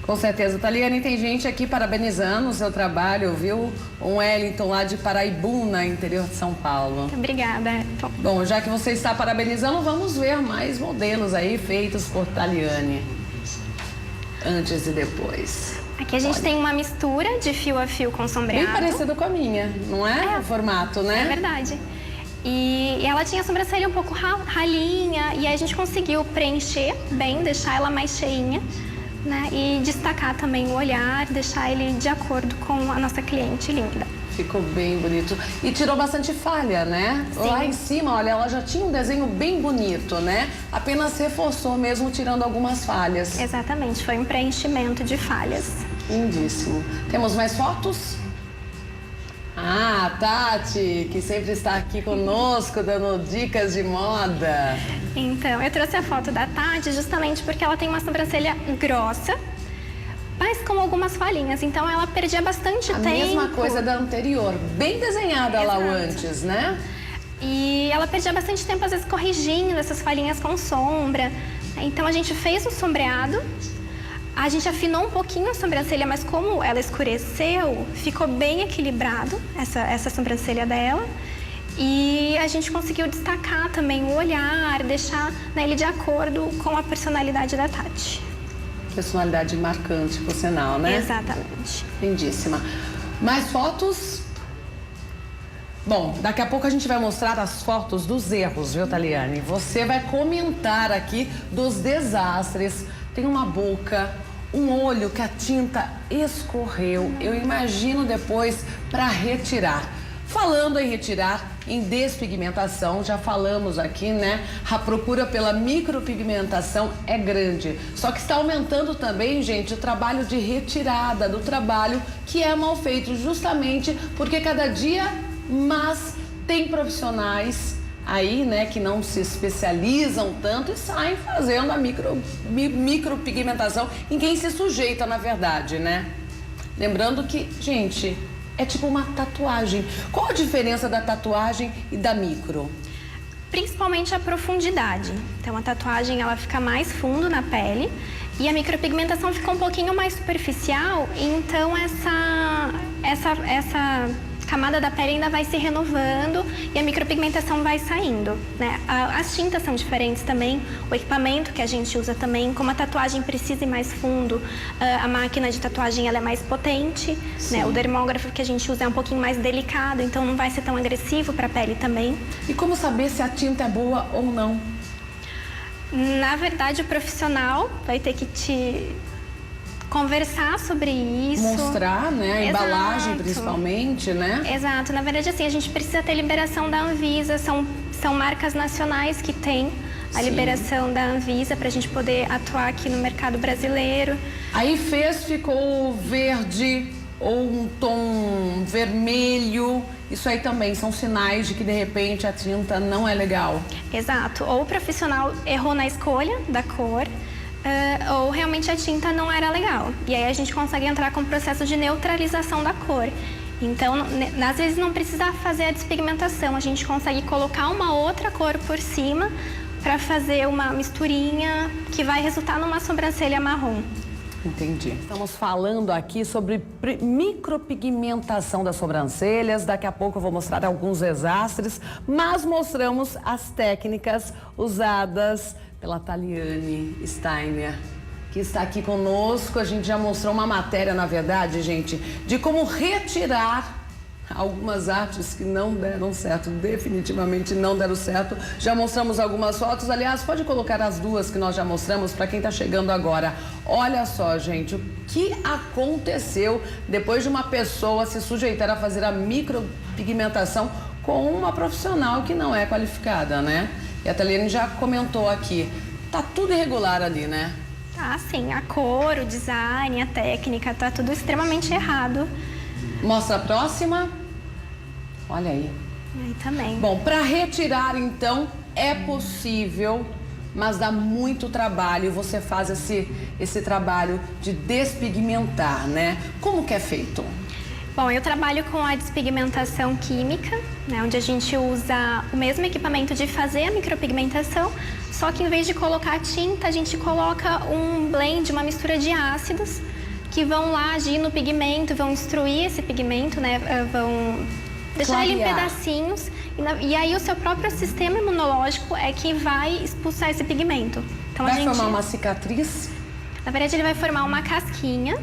Com certeza. Taliane, tem gente aqui parabenizando o seu trabalho, viu? Um Wellington lá de Paraibuna, interior de São Paulo. Muito obrigada. Bom, já que você está parabenizando, vamos ver mais modelos aí feitos por Taliane. Antes e depois. Aqui a gente tem uma mistura de fio a fio com sombreado. Bem parecido com a minha, não é? O formato, né? É verdade. E ela tinha a sobrancelha um pouco ralinha, e aí a gente conseguiu preencher bem, deixar ela mais cheinha. Né? E destacar também o olhar, deixar ele de acordo com a nossa cliente linda. Ficou bem bonito. E tirou bastante falha, né? Sim. Lá em cima, olha, ela já tinha um desenho bem bonito, né? Apenas reforçou mesmo, tirando algumas falhas. Exatamente, foi um preenchimento de falhas. Lindíssimo. Temos mais fotos? Ah, Tati, que sempre está aqui conosco, dando dicas de moda. Então, eu trouxe a foto da Tati justamente porque ela tem uma sobrancelha grossa, mas com algumas falhinhas. Então, ela perdia bastante tempo. A mesma coisa da anterior, bem desenhada lá o antes, né? E ela perdia bastante tempo, às vezes, corrigindo essas falhinhas com sombra. Então, a gente fez um sombreado. A gente afinou um pouquinho a sobrancelha, mas como ela escureceu, ficou bem equilibrado essa sobrancelha dela. E a gente conseguiu destacar também o olhar, deixar ele de acordo com a personalidade da Tati. Personalidade marcante, por sinal, né? Exatamente. Lindíssima. Mais fotos? Bom, daqui a pouco a gente vai mostrar as fotos dos erros, viu, Taliane? Você vai comentar aqui dos desastres. Tem uma boca, um olho que a tinta escorreu. Eu imagino depois para retirar. Falando em retirar, em despigmentação, já falamos aqui, né? A procura pela micropigmentação é grande. Só que está aumentando também, gente, o trabalho de retirada do trabalho que é mal feito, justamente porque cada dia mais tem profissionais aí, né, que não se especializam tanto e saem fazendo a micropigmentação em quem se sujeita, na verdade, né? Lembrando que, gente, é tipo uma tatuagem. Qual a diferença da tatuagem e da micro? Principalmente a profundidade. Então, a tatuagem, ela fica mais fundo na pele e a micropigmentação fica um pouquinho mais superficial. Então, essa camada da pele ainda vai se renovando e a micropigmentação vai saindo, né? As tintas são diferentes também, o equipamento que a gente usa também, como a tatuagem precisa ir mais fundo, a máquina de tatuagem ela é mais potente, né? O dermógrafo que a gente usa é um pouquinho mais delicado, então não vai ser tão agressivo para a pele também. E como saber se a tinta é boa ou não? Na verdade, o profissional vai ter que te conversar sobre isso. Mostrar, né? A embalagem, principalmente, né? Exato. Na verdade, assim, a gente precisa ter liberação da Anvisa. São marcas nacionais que têm a liberação da Anvisa para a gente poder atuar aqui no mercado brasileiro. Aí ficou verde ou um tom vermelho. Isso aí também são sinais de que, de repente, a tinta não é legal. Exato. Ou o profissional errou na escolha da cor, ou realmente a tinta não era legal. E aí a gente consegue entrar com o processo de neutralização da cor. Então, às vezes não precisa fazer a despigmentação, a gente consegue colocar uma outra cor por cima para fazer uma misturinha que vai resultar numa sobrancelha marrom. Entendi. Estamos falando aqui sobre micropigmentação das sobrancelhas. Daqui a pouco eu vou mostrar alguns desastres, mas mostramos as técnicas usadas pela Taliane Steiner, que está aqui conosco. A gente já mostrou uma matéria, na verdade, gente, de como retirar algumas artes que não deram certo, definitivamente não deram certo. Já mostramos algumas fotos, aliás, pode colocar as duas que nós já mostramos para quem está chegando agora. Olha só, gente, o que aconteceu depois de uma pessoa se sujeitar a fazer a micropigmentação com uma profissional que não é qualificada, né? E a Taliane já comentou aqui, tá tudo irregular ali, né? Ah, sim, a cor, o design, a técnica, tá tudo extremamente errado. Mostra a próxima. Olha aí. Aí também. Bom, para retirar, então, é possível, mas dá muito trabalho. Você faz esse trabalho de despigmentar, né? Como que é feito? Bom, eu trabalho com a despigmentação química, né, onde a gente usa o mesmo equipamento de fazer a micropigmentação, só que em vez de colocar tinta, a gente coloca um blend, uma mistura de ácidos que vão lá agir no pigmento, vão instruir esse pigmento, né, vão deixar ele em pedacinhos e aí o seu próprio sistema imunológico é que vai expulsar esse pigmento. Então, vai formar uma cicatriz? Na verdade, ele vai formar uma casquinha.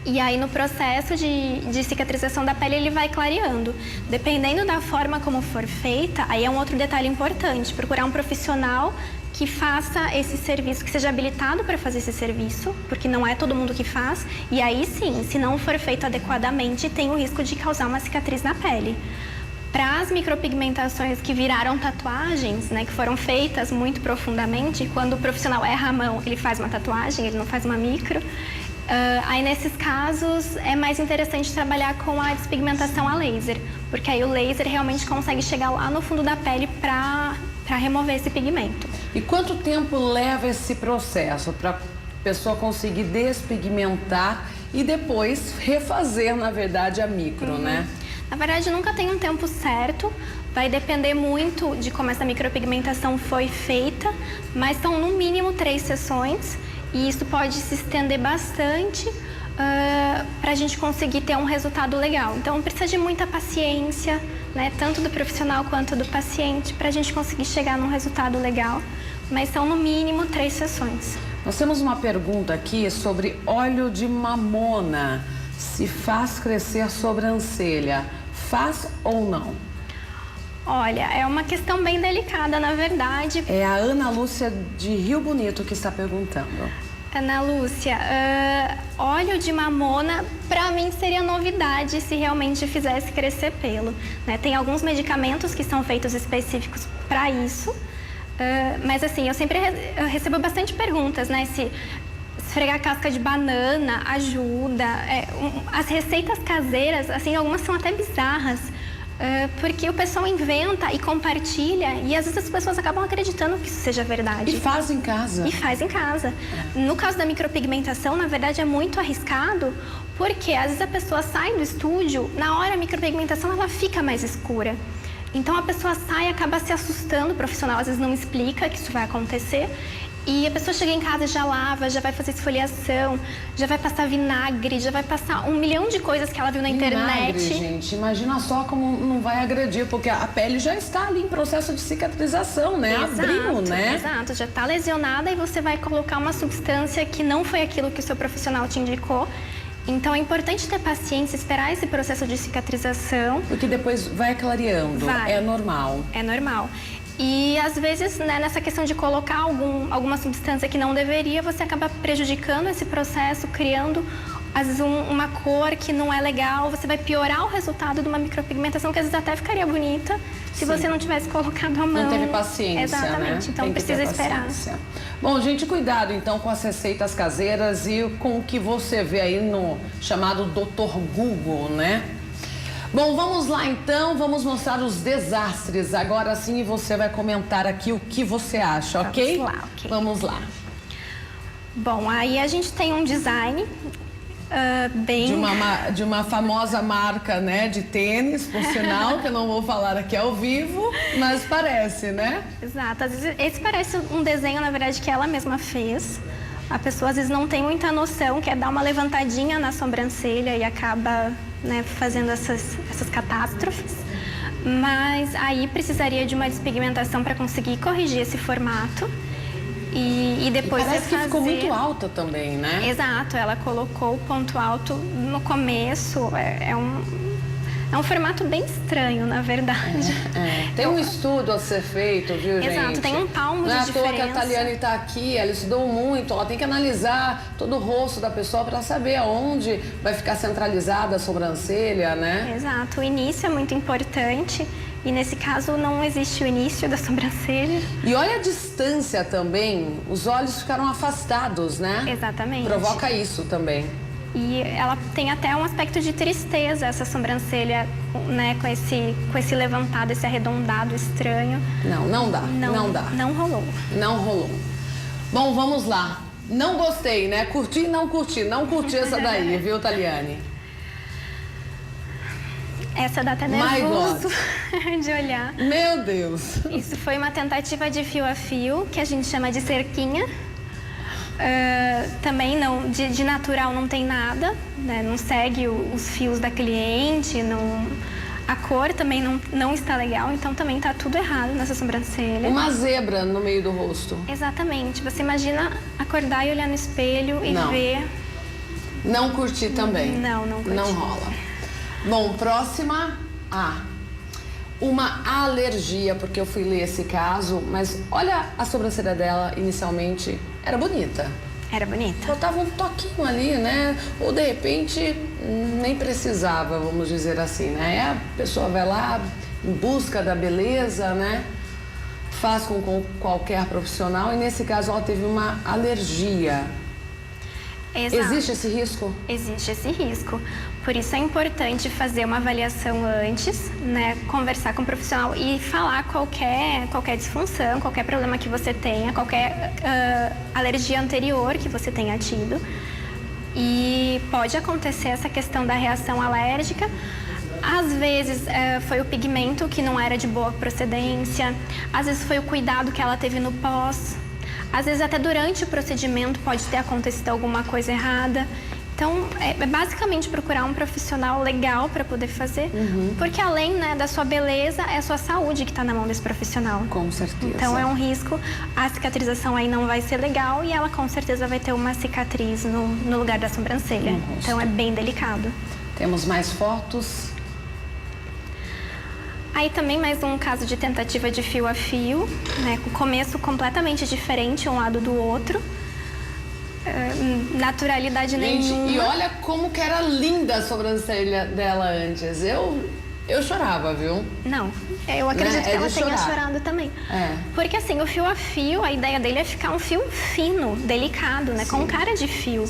E aí, no processo de cicatrização da pele, ele vai clareando. Dependendo da forma como for feita, aí é um outro detalhe importante. Procurar um profissional que faça esse serviço, que seja habilitado para fazer esse serviço, porque não é todo mundo que faz. E aí, sim, se não for feito adequadamente, tem o risco de causar uma cicatriz na pele. Para as micropigmentações que viraram tatuagens, né, que foram feitas muito profundamente, quando o profissional erra a mão, ele faz uma tatuagem, ele não faz uma micro. Aí, nesses casos, é mais interessante trabalhar com a despigmentação a laser, porque aí o laser realmente consegue chegar lá no fundo da pele para remover esse pigmento. E quanto tempo leva esse processo para a pessoa conseguir despigmentar e depois refazer, na verdade, a micro, né? Na verdade, nunca tem um tempo certo, vai depender muito de como essa micropigmentação foi feita, mas são no mínimo 3 sessões e isso pode se estender bastante para a gente conseguir ter um resultado legal. Então, precisa de muita paciência, né, tanto do profissional quanto do paciente, para a gente conseguir chegar num resultado legal, mas são no mínimo 3 sessões. Nós temos uma pergunta aqui sobre óleo de mamona. Se faz crescer sobrancelha, faz ou não? Olha, é uma questão bem delicada, na verdade. É a Ana Lúcia de Rio Bonito que está perguntando. Ana Lúcia, óleo de mamona, para mim seria novidade se realmente fizesse crescer pelo, né? Tem alguns medicamentos que são feitos específicos para isso, mas assim, eu sempre recebo bastante perguntas, né? Se esfregar casca de banana ajuda. As receitas caseiras, assim, algumas são até bizarras, porque o pessoal inventa e compartilha e às vezes as pessoas acabam acreditando que isso seja verdade. E faz em casa. E faz em casa. No caso da micropigmentação, na verdade, é muito arriscado, porque às vezes a pessoa sai do estúdio, na hora a micropigmentação ela fica mais escura. Então a pessoa sai e acaba se assustando, o profissional às vezes não explica que isso vai acontecer. E a pessoa chega em casa, já lava, já vai fazer esfoliação, já vai passar vinagre, já vai passar 1 milhão de coisas que ela viu na internet. Gente, imagina só como não vai agredir, porque a pele já está ali em processo de cicatrização, né? Exato, abriu, né? Exato, já está lesionada e você vai colocar uma substância que não foi aquilo que o seu profissional te indicou. Então é importante ter paciência, esperar esse processo de cicatrização. Porque depois vai clareando, é normal. É normal. E às vezes, né, nessa questão de colocar alguma substância que não deveria, você acaba prejudicando esse processo, criando às vezes uma cor que não é legal, você vai piorar o resultado de uma micropigmentação que às vezes até ficaria bonita se você não tivesse colocado a mão. Não teve paciência, exatamente, né? então precisa esperar. Bom, gente, cuidado então com as receitas caseiras e com o que você vê aí no chamado Dr. Google, né? Bom, vamos lá então, vamos mostrar os desastres. Agora sim você vai comentar aqui o que você acha, ok? Vamos lá, ok. Vamos lá. Bom, aí a gente tem um design bem... De uma famosa marca, né, de tênis, por sinal, que eu não vou falar aqui ao vivo, mas parece, né? Exato, às vezes esse parece um desenho, na verdade, que ela mesma fez. A pessoa às vezes não tem muita noção, quer dar uma levantadinha na sobrancelha e acaba, né, fazendo essas catástrofes. Mas aí precisaria de uma despigmentação para conseguir corrigir esse formato. E depois parece que ficou muito alta também, né? Exato, ela colocou o ponto alto no começo. É um formato bem estranho, na verdade. Tem um estudo a ser feito, viu, gente? Exato, tem um palmo de diferença. Não é à toa que a Taliane está aqui, ela estudou muito, ela tem que analisar todo o rosto da pessoa para saber aonde vai ficar centralizada a sobrancelha, né? Exato, o início é muito importante. E nesse caso não existe o início da sobrancelha. E olha a distância também, os olhos ficaram afastados, né? Exatamente. Provoca isso também. E ela tem até um aspecto de tristeza, essa sobrancelha, né, com esse levantado, esse arredondado estranho. Não dá. Não rolou. Não rolou. Bom, vamos lá. Não gostei, né? Curti, não curti. Não curti essa daí, viu, Taliane? Essa dá até nervoso de olhar. Meu Deus! Isso foi uma tentativa de fio a fio, que a gente chama de cerquinha. Também não, de natural não tem nada, né? Não segue os fios da cliente, a cor também não está legal, então também está tudo errado nessa sobrancelha. Uma zebra no meio do rosto. Exatamente. Você imagina acordar e olhar no espelho e ver... Não curti também. Não curti. Não rola. Bom, próxima. Uma alergia, porque eu fui ler esse caso, mas olha a sobrancelha dela inicialmente, era bonita. Era bonita. Faltava um toquinho ali, né? Ou de repente nem precisava, vamos dizer assim, né? A pessoa vai lá em busca da beleza, né? Faz com qualquer profissional e nesse caso ela teve uma alergia. Exato. Existe esse risco? Existe esse risco. Por isso é importante fazer uma avaliação antes, né? Conversar com o profissional e falar qualquer disfunção, qualquer problema que você tenha, qualquer alergia anterior que você tenha tido. E pode acontecer essa questão da reação alérgica. Às vezes foi o pigmento que não era de boa procedência, às vezes foi o cuidado que ela teve no pós, às vezes até durante o procedimento pode ter acontecido alguma coisa errada. Então, é basicamente procurar um profissional legal para poder fazer, porque além, né, da sua beleza, é a sua saúde que está na mão desse profissional. Com certeza. Então, é um risco, a cicatrização aí não vai ser legal e ela com certeza vai ter uma cicatriz no lugar da sobrancelha. Então, é bem delicado. Temos mais fotos. Aí também mais um caso de tentativa de fio a fio, né, com começo completamente diferente um lado do outro. Naturalidade nenhuma. E olha como que era linda a sobrancelha dela antes. Eu chorava, viu? Não, eu acredito que ela tenha chorado também. Porque assim, o fio a fio, a ideia dele é ficar um fio fino, delicado, né? Com cara de fio.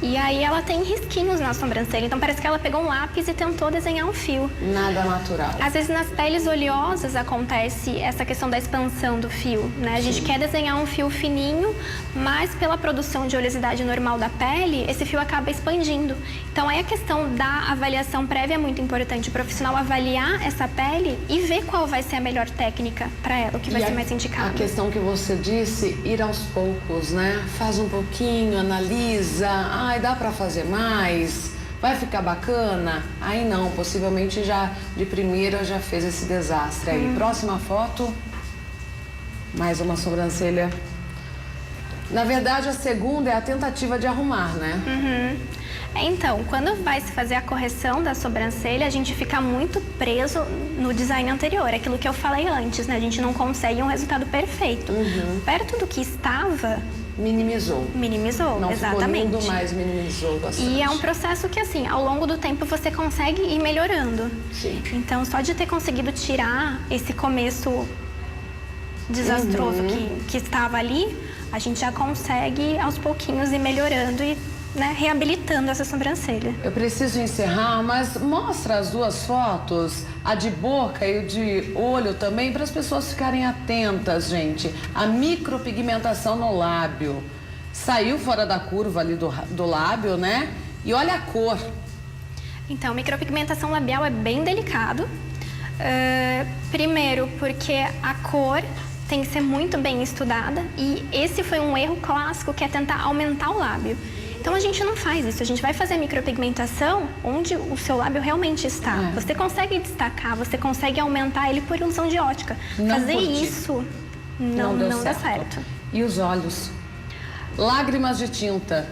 E aí ela tem risquinhos na sobrancelha, então parece que ela pegou um lápis e tentou desenhar um fio. Nada natural. Às vezes nas peles oleosas acontece essa questão da expansão do fio, né? A gente quer desenhar um fio fininho, mas pela produção de oleosidade normal da pele, esse fio acaba expandindo. Então aí a questão da avaliação prévia é muito importante. O profissional avaliar essa pele e ver qual vai ser a melhor técnica para ela, o que vai ser mais indicado. A questão que você disse, ir aos poucos, né? Faz um pouquinho, analisa, dá para fazer mais, vai ficar bacana? Aí não, possivelmente já de primeira já fez esse desastre aí. Próxima foto, mais uma sobrancelha. Na verdade, a segunda é a tentativa de arrumar, né? Então, quando vai se fazer a correção da sobrancelha, a gente fica muito preso no design anterior, aquilo que eu falei antes, né? A gente não consegue um resultado perfeito. Perto do que estava... Minimizou. Não Não exatamente. ficou lindo, mas minimizou bastante. E é um processo que, assim, ao longo do tempo você consegue ir melhorando. Sim. Então, só de ter conseguido tirar esse começo desastroso que estava ali, a gente já consegue, aos pouquinhos, ir melhorando e, né, reabilitando essa sobrancelha. Eu preciso encerrar, mas mostra as duas fotos, a de boca e o de olho também, para as pessoas ficarem atentas, gente. A micropigmentação no lábio. Saiu fora da curva ali do lábio, né? E olha a cor. Então, micropigmentação labial é bem delicado. Primeiro, porque a cor tem que ser muito bem estudada e esse foi um erro clássico, que é tentar aumentar o lábio. Então a gente não faz isso, a gente vai fazer a micropigmentação onde o seu lábio realmente está. Você consegue destacar, você consegue aumentar ele por ilusão de ótica. Fazer isso não dá certo. E os olhos? Lágrimas de tinta.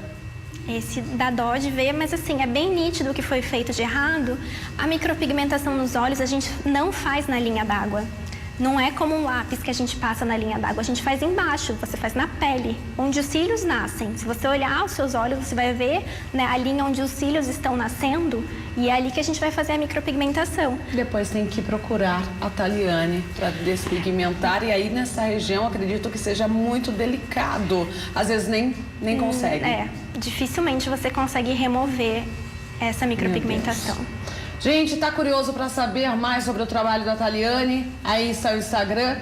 Esse dá dó de ver, mas assim, é bem nítido o que foi feito de errado. A micropigmentação nos olhos a gente não faz na linha d'água. Não é como um lápis que a gente passa na linha d'água, a gente faz embaixo, você faz na pele, onde os cílios nascem. Se você olhar os seus olhos, você vai ver, né, a linha onde os cílios estão nascendo e é ali que a gente vai fazer a micropigmentação. Depois tem que procurar a Taliane para despigmentar e aí nessa região acredito que seja muito delicado, às vezes nem consegue. Dificilmente você consegue remover essa micropigmentação. Gente, tá curioso para saber mais sobre o trabalho da Taliane? Aí está o Instagram,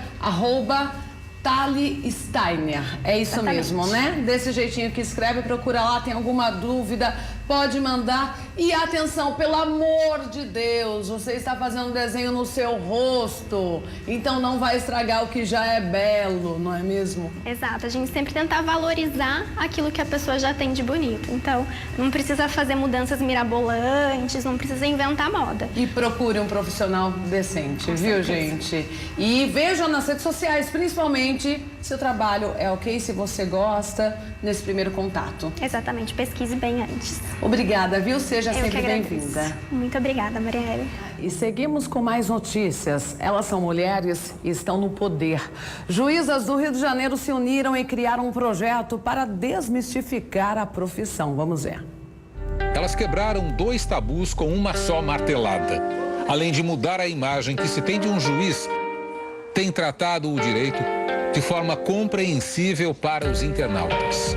@TaliSteiner. É isso mesmo, né? Desse jeitinho que escreve, procura lá, tem alguma dúvida, pode mandar. E atenção, pelo amor de Deus, você está fazendo um desenho no seu rosto, então não vai estragar o que já é belo, não é mesmo? Exato, a gente sempre tenta valorizar aquilo que a pessoa já tem de bonito. Então, não precisa fazer mudanças mirabolantes, não precisa inventar moda. E procure um profissional decente, viu, gente? E vejam nas redes sociais, principalmente, se o trabalho é ok, se você gosta, nesse primeiro contato. Exatamente, pesquise bem antes. Obrigada, viu? Seja sempre bem-vinda. Muito obrigada, Marielle. E seguimos com mais notícias. Elas são mulheres e estão no poder. Juízas do Rio de Janeiro se uniram e criaram um projeto para desmistificar a profissão. Vamos ver. Elas quebraram 2 tabus com uma só martelada. Além de mudar a imagem que se tem de um juiz, tem tratado o direito de forma compreensível para os internautas.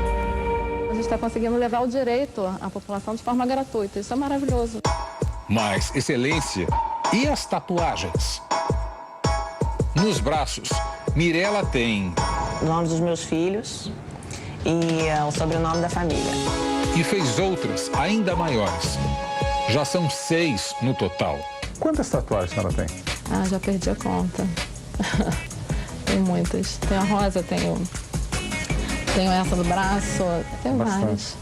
A gente está conseguindo levar o direito à população de forma gratuita. Isso é maravilhoso. Mas, excelência, e as tatuagens? Nos braços, Mirella tem o nome dos meus filhos e o sobrenome da família. E fez outras ainda maiores. Já são 6 no total. Quantas tatuagens a senhora tem? Ah, já perdi a conta. Tem muitas. Tem a rosa, tenho essa do braço, tem várias.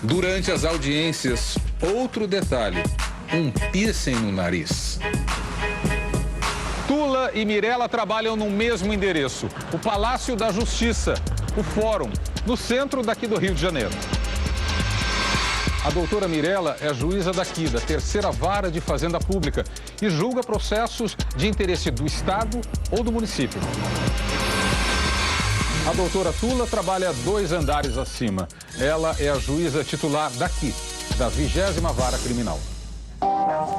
Durante as audiências, outro detalhe, um piercing no nariz. Tula e Mirella trabalham no mesmo endereço, o Palácio da Justiça, o Fórum, no centro daqui do Rio de Janeiro. A doutora Mirella é juíza daqui, da 3ª Vara de Fazenda Pública, e julga processos de interesse do Estado ou do município. A doutora Tula trabalha 2 andares acima. Ela é a juíza titular daqui, da 20ª Vara Criminal.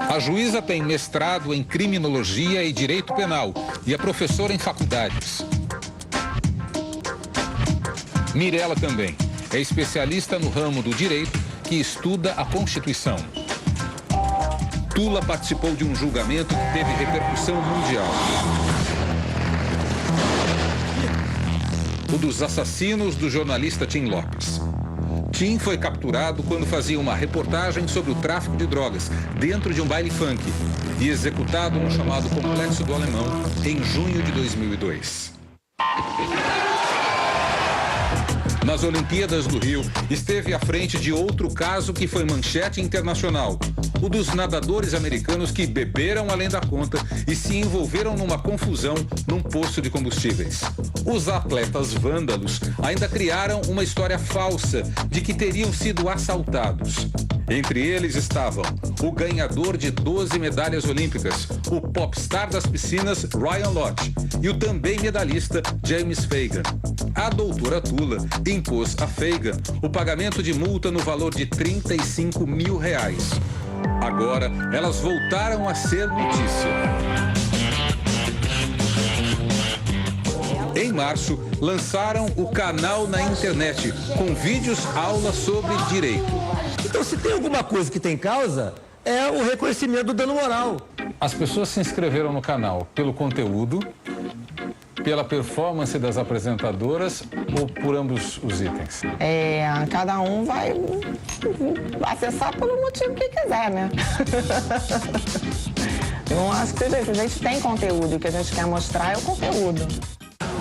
A juíza tem mestrado em Criminologia e Direito Penal e é professora em faculdades. Mirella também é especialista no ramo do direito que estuda a Constituição. Tula participou de um julgamento que teve repercussão mundial. O dos assassinos do jornalista Tim Lopes. Tim foi capturado quando fazia uma reportagem sobre o tráfico de drogas dentro de um baile funk e executado no chamado Complexo do Alemão em junho de 2002. Nas Olimpíadas do Rio, esteve à frente de outro caso que foi manchete internacional. O dos nadadores americanos que beberam além da conta e se envolveram numa confusão num posto de combustíveis. Os atletas vândalos ainda criaram uma história falsa de que teriam sido assaltados. Entre eles estavam o ganhador de 12 medalhas olímpicas, o popstar das piscinas Ryan Lochte e o também medalhista James Fagan. A doutora Tula impôs a Fagan o pagamento de multa no valor de R$35 mil. Agora, elas voltaram a ser notícia. Em março, lançaram o canal na internet, com vídeos, aulas sobre direito. Então, se tem alguma coisa que tem causa, é o reconhecimento do dano moral. As pessoas se inscreveram no canal pelo conteúdo, pela performance das apresentadoras ou por ambos os itens? Cada um vai acessar pelo motivo que quiser, né? Eu acho que a gente tem conteúdo, o que a gente quer mostrar é o conteúdo.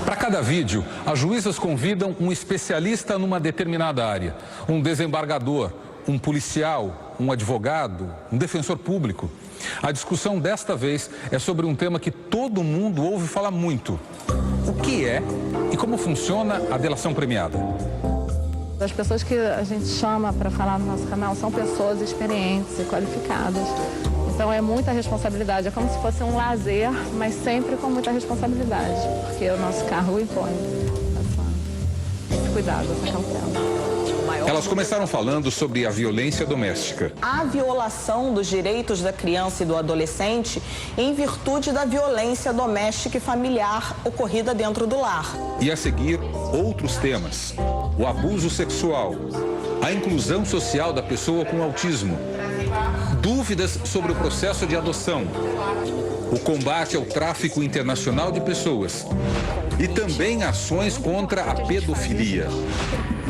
Para cada vídeo, as juízas convidam um especialista numa determinada área, um desembargador, um policial, um advogado, um defensor público. A discussão desta vez é sobre um tema que todo mundo ouve falar muito. O que é e como funciona a delação premiada? As pessoas que a gente chama para falar no nosso canal são pessoas experientes e qualificadas. Então é muita responsabilidade, é como se fosse um lazer, mas sempre com muita responsabilidade, porque o nosso carro impõe esse cuidado, essa cautela. Elas começaram falando sobre a violência doméstica. A violação dos direitos da criança e do adolescente em virtude da violência doméstica e familiar ocorrida dentro do lar. E a seguir, outros temas. O abuso sexual, a inclusão social da pessoa com autismo, dúvidas sobre o processo de adoção, o combate ao tráfico internacional de pessoas e também ações contra a pedofilia.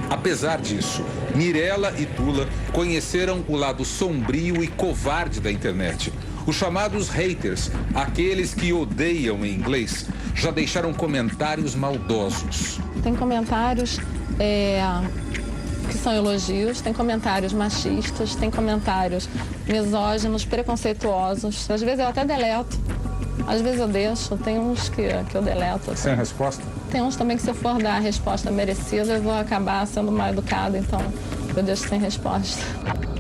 Apesar disso, Mirella e Tula conheceram o lado sombrio e covarde da internet. Os chamados haters, aqueles que odeiam em inglês, já deixaram comentários maldosos. Tem comentários que são elogios, tem comentários machistas, tem comentários misóginos, preconceituosos. Às vezes eu até deleto, às vezes eu deixo, tem uns que eu deleto. Assim. Sem resposta? Tem uns também que se eu for dar a resposta merecida, eu vou acabar sendo mal educada, então eu deixo sem resposta.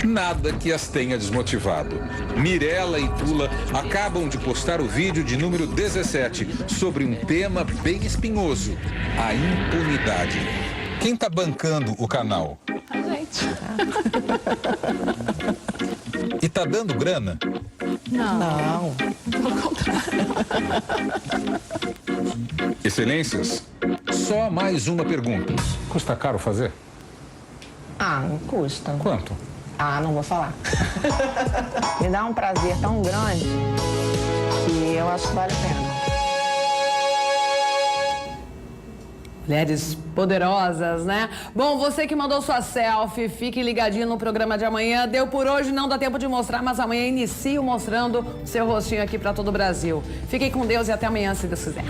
Nada que as tenha desmotivado. Mirella e Tula acabam de postar o vídeo de número 17 sobre um tema bem espinhoso, a impunidade. Quem está bancando o canal? A gente. E tá dando grana? Não. Pelo contrário. Excelências, só mais uma pergunta. Custa caro fazer? Ah, não custa. Quanto? Ah, não vou falar. Me dá um prazer tão grande que eu acho que vale a pena. Mulheres poderosas, né? Bom, você que mandou sua selfie, fique ligadinho no programa de amanhã. Deu por hoje, não dá tempo de mostrar, mas amanhã inicio mostrando o seu rostinho aqui para todo o Brasil. Fiquem com Deus e até amanhã, se Deus quiser.